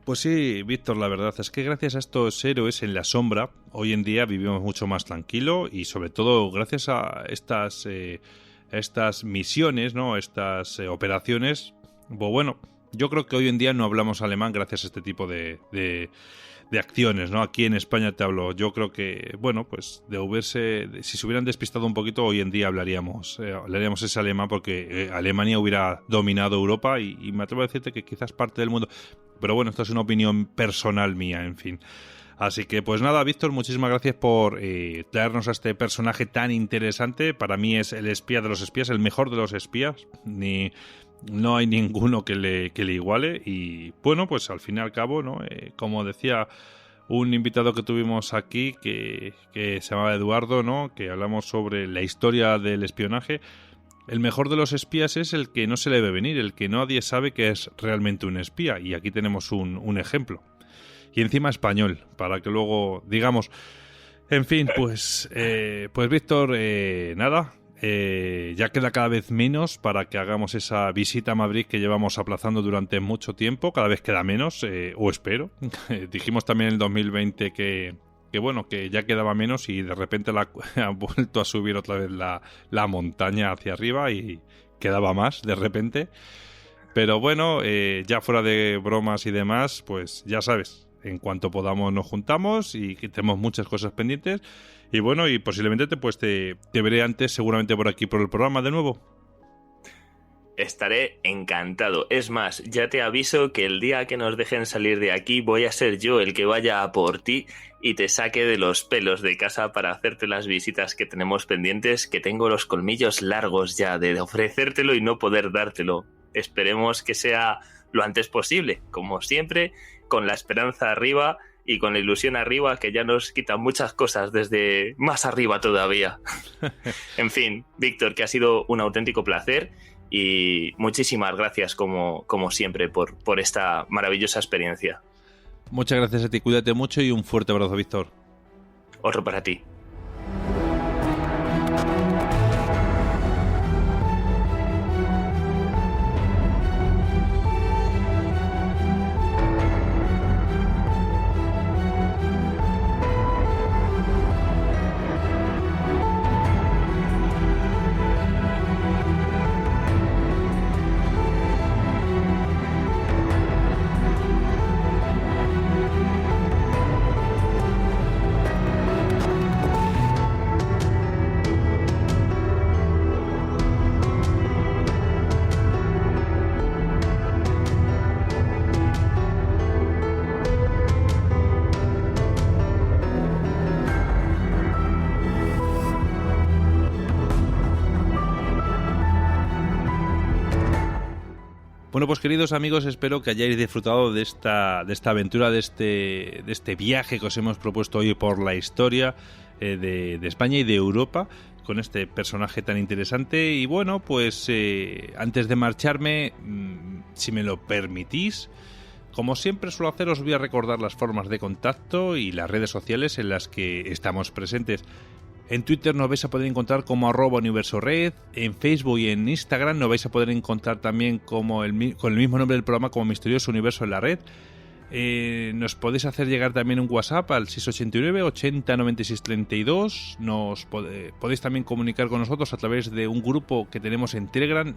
Pues sí, Víctor, la verdad es que gracias a estos héroes en la sombra, hoy en día vivimos mucho más tranquilo y sobre todo gracias a estas misiones, ¿no? Estas operaciones, pues bueno, yo creo que hoy en día no hablamos alemán gracias a este tipo de acciones, ¿no? Aquí en España te hablo, yo creo que, bueno, pues si se hubieran despistado un poquito, hoy en día hablaríamos ese alemán porque Alemania hubiera dominado Europa y me atrevo a decirte que quizás parte del mundo, pero bueno, esto es una opinión personal mía, en fin. Así que pues nada, Víctor, muchísimas gracias por traernos a este personaje tan interesante. Para mí es el espía de los espías, el mejor de los espías, no hay ninguno que le iguale y bueno, pues al fin y al cabo, ¿no? Como decía un invitado que tuvimos aquí que se llamaba Eduardo, ¿no? Que hablamos sobre la historia del espionaje. El mejor de los espías es el que no se le ve venir, el que nadie sabe que es realmente un espía, y aquí tenemos un ejemplo. Y encima español, para que luego digamos... En fin, pues Víctor, nada... ya queda cada vez menos para que hagamos esa visita a Madrid que llevamos aplazando durante mucho tiempo. Cada vez queda menos, o espero. Dijimos también en el 2020 que bueno, que ya quedaba menos y de repente ha vuelto a subir otra vez la montaña hacia arriba y quedaba más de repente. Pero bueno, ya fuera de bromas y demás, pues ya sabes, en cuanto podamos nos juntamos y que tenemos muchas cosas pendientes. Y bueno, y posiblemente te veré antes, seguramente por aquí, por el programa de nuevo. Estaré encantado. Es más, ya te aviso que el día que nos dejen salir de aquí voy a ser yo el que vaya a por ti y te saque de los pelos de casa para hacerte las visitas que tenemos pendientes, que tengo los colmillos largos ya de ofrecértelo y no poder dártelo. Esperemos que sea lo antes posible, como siempre, con la esperanza arriba y con la ilusión arriba, que ya nos quitan muchas cosas desde más arriba todavía. En fin, Víctor, que ha sido un auténtico placer y muchísimas gracias como siempre por esta maravillosa experiencia. Muchas gracias a ti, cuídate mucho y un fuerte abrazo, Víctor. Otro para ti. Bueno, pues queridos amigos, espero que hayáis disfrutado de esta aventura, de este viaje que os hemos propuesto hoy por la historia de España y de Europa, con este personaje tan interesante. Y bueno, pues antes de marcharme, si me lo permitís, como siempre suelo hacer, os voy a recordar las formas de contacto y las redes sociales en las que estamos presentes. En Twitter nos vais a poder encontrar como @universored, en Facebook y en Instagram nos vais a poder encontrar también con el mismo nombre del programa como Misterioso Universo en la Red. Nos podéis hacer llegar también un WhatsApp al 689 80 96 32. Podéis también comunicar con nosotros a través de un grupo que tenemos en Telegram.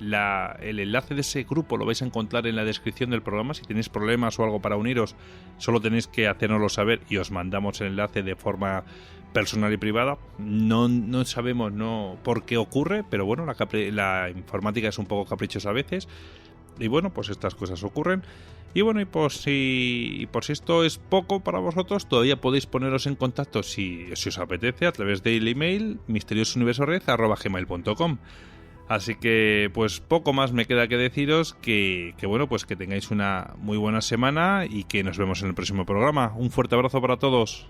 El enlace de ese grupo lo vais a encontrar en la descripción del programa. Si tenéis problemas o algo para uniros, solo tenéis que hacérnoslo saber y os mandamos el enlace de forma personal y privada. No sabemos por qué ocurre, pero bueno, la informática es un poco caprichosa a veces. Y bueno, pues estas cosas ocurren. Y bueno, y por si esto es poco para vosotros, todavía podéis poneros en contacto si os apetece a través del email misteriosouniversored@gmail.com. Así que pues poco más me queda que deciros que bueno, pues que tengáis una muy buena semana y que nos vemos en el próximo programa. Un fuerte abrazo para todos.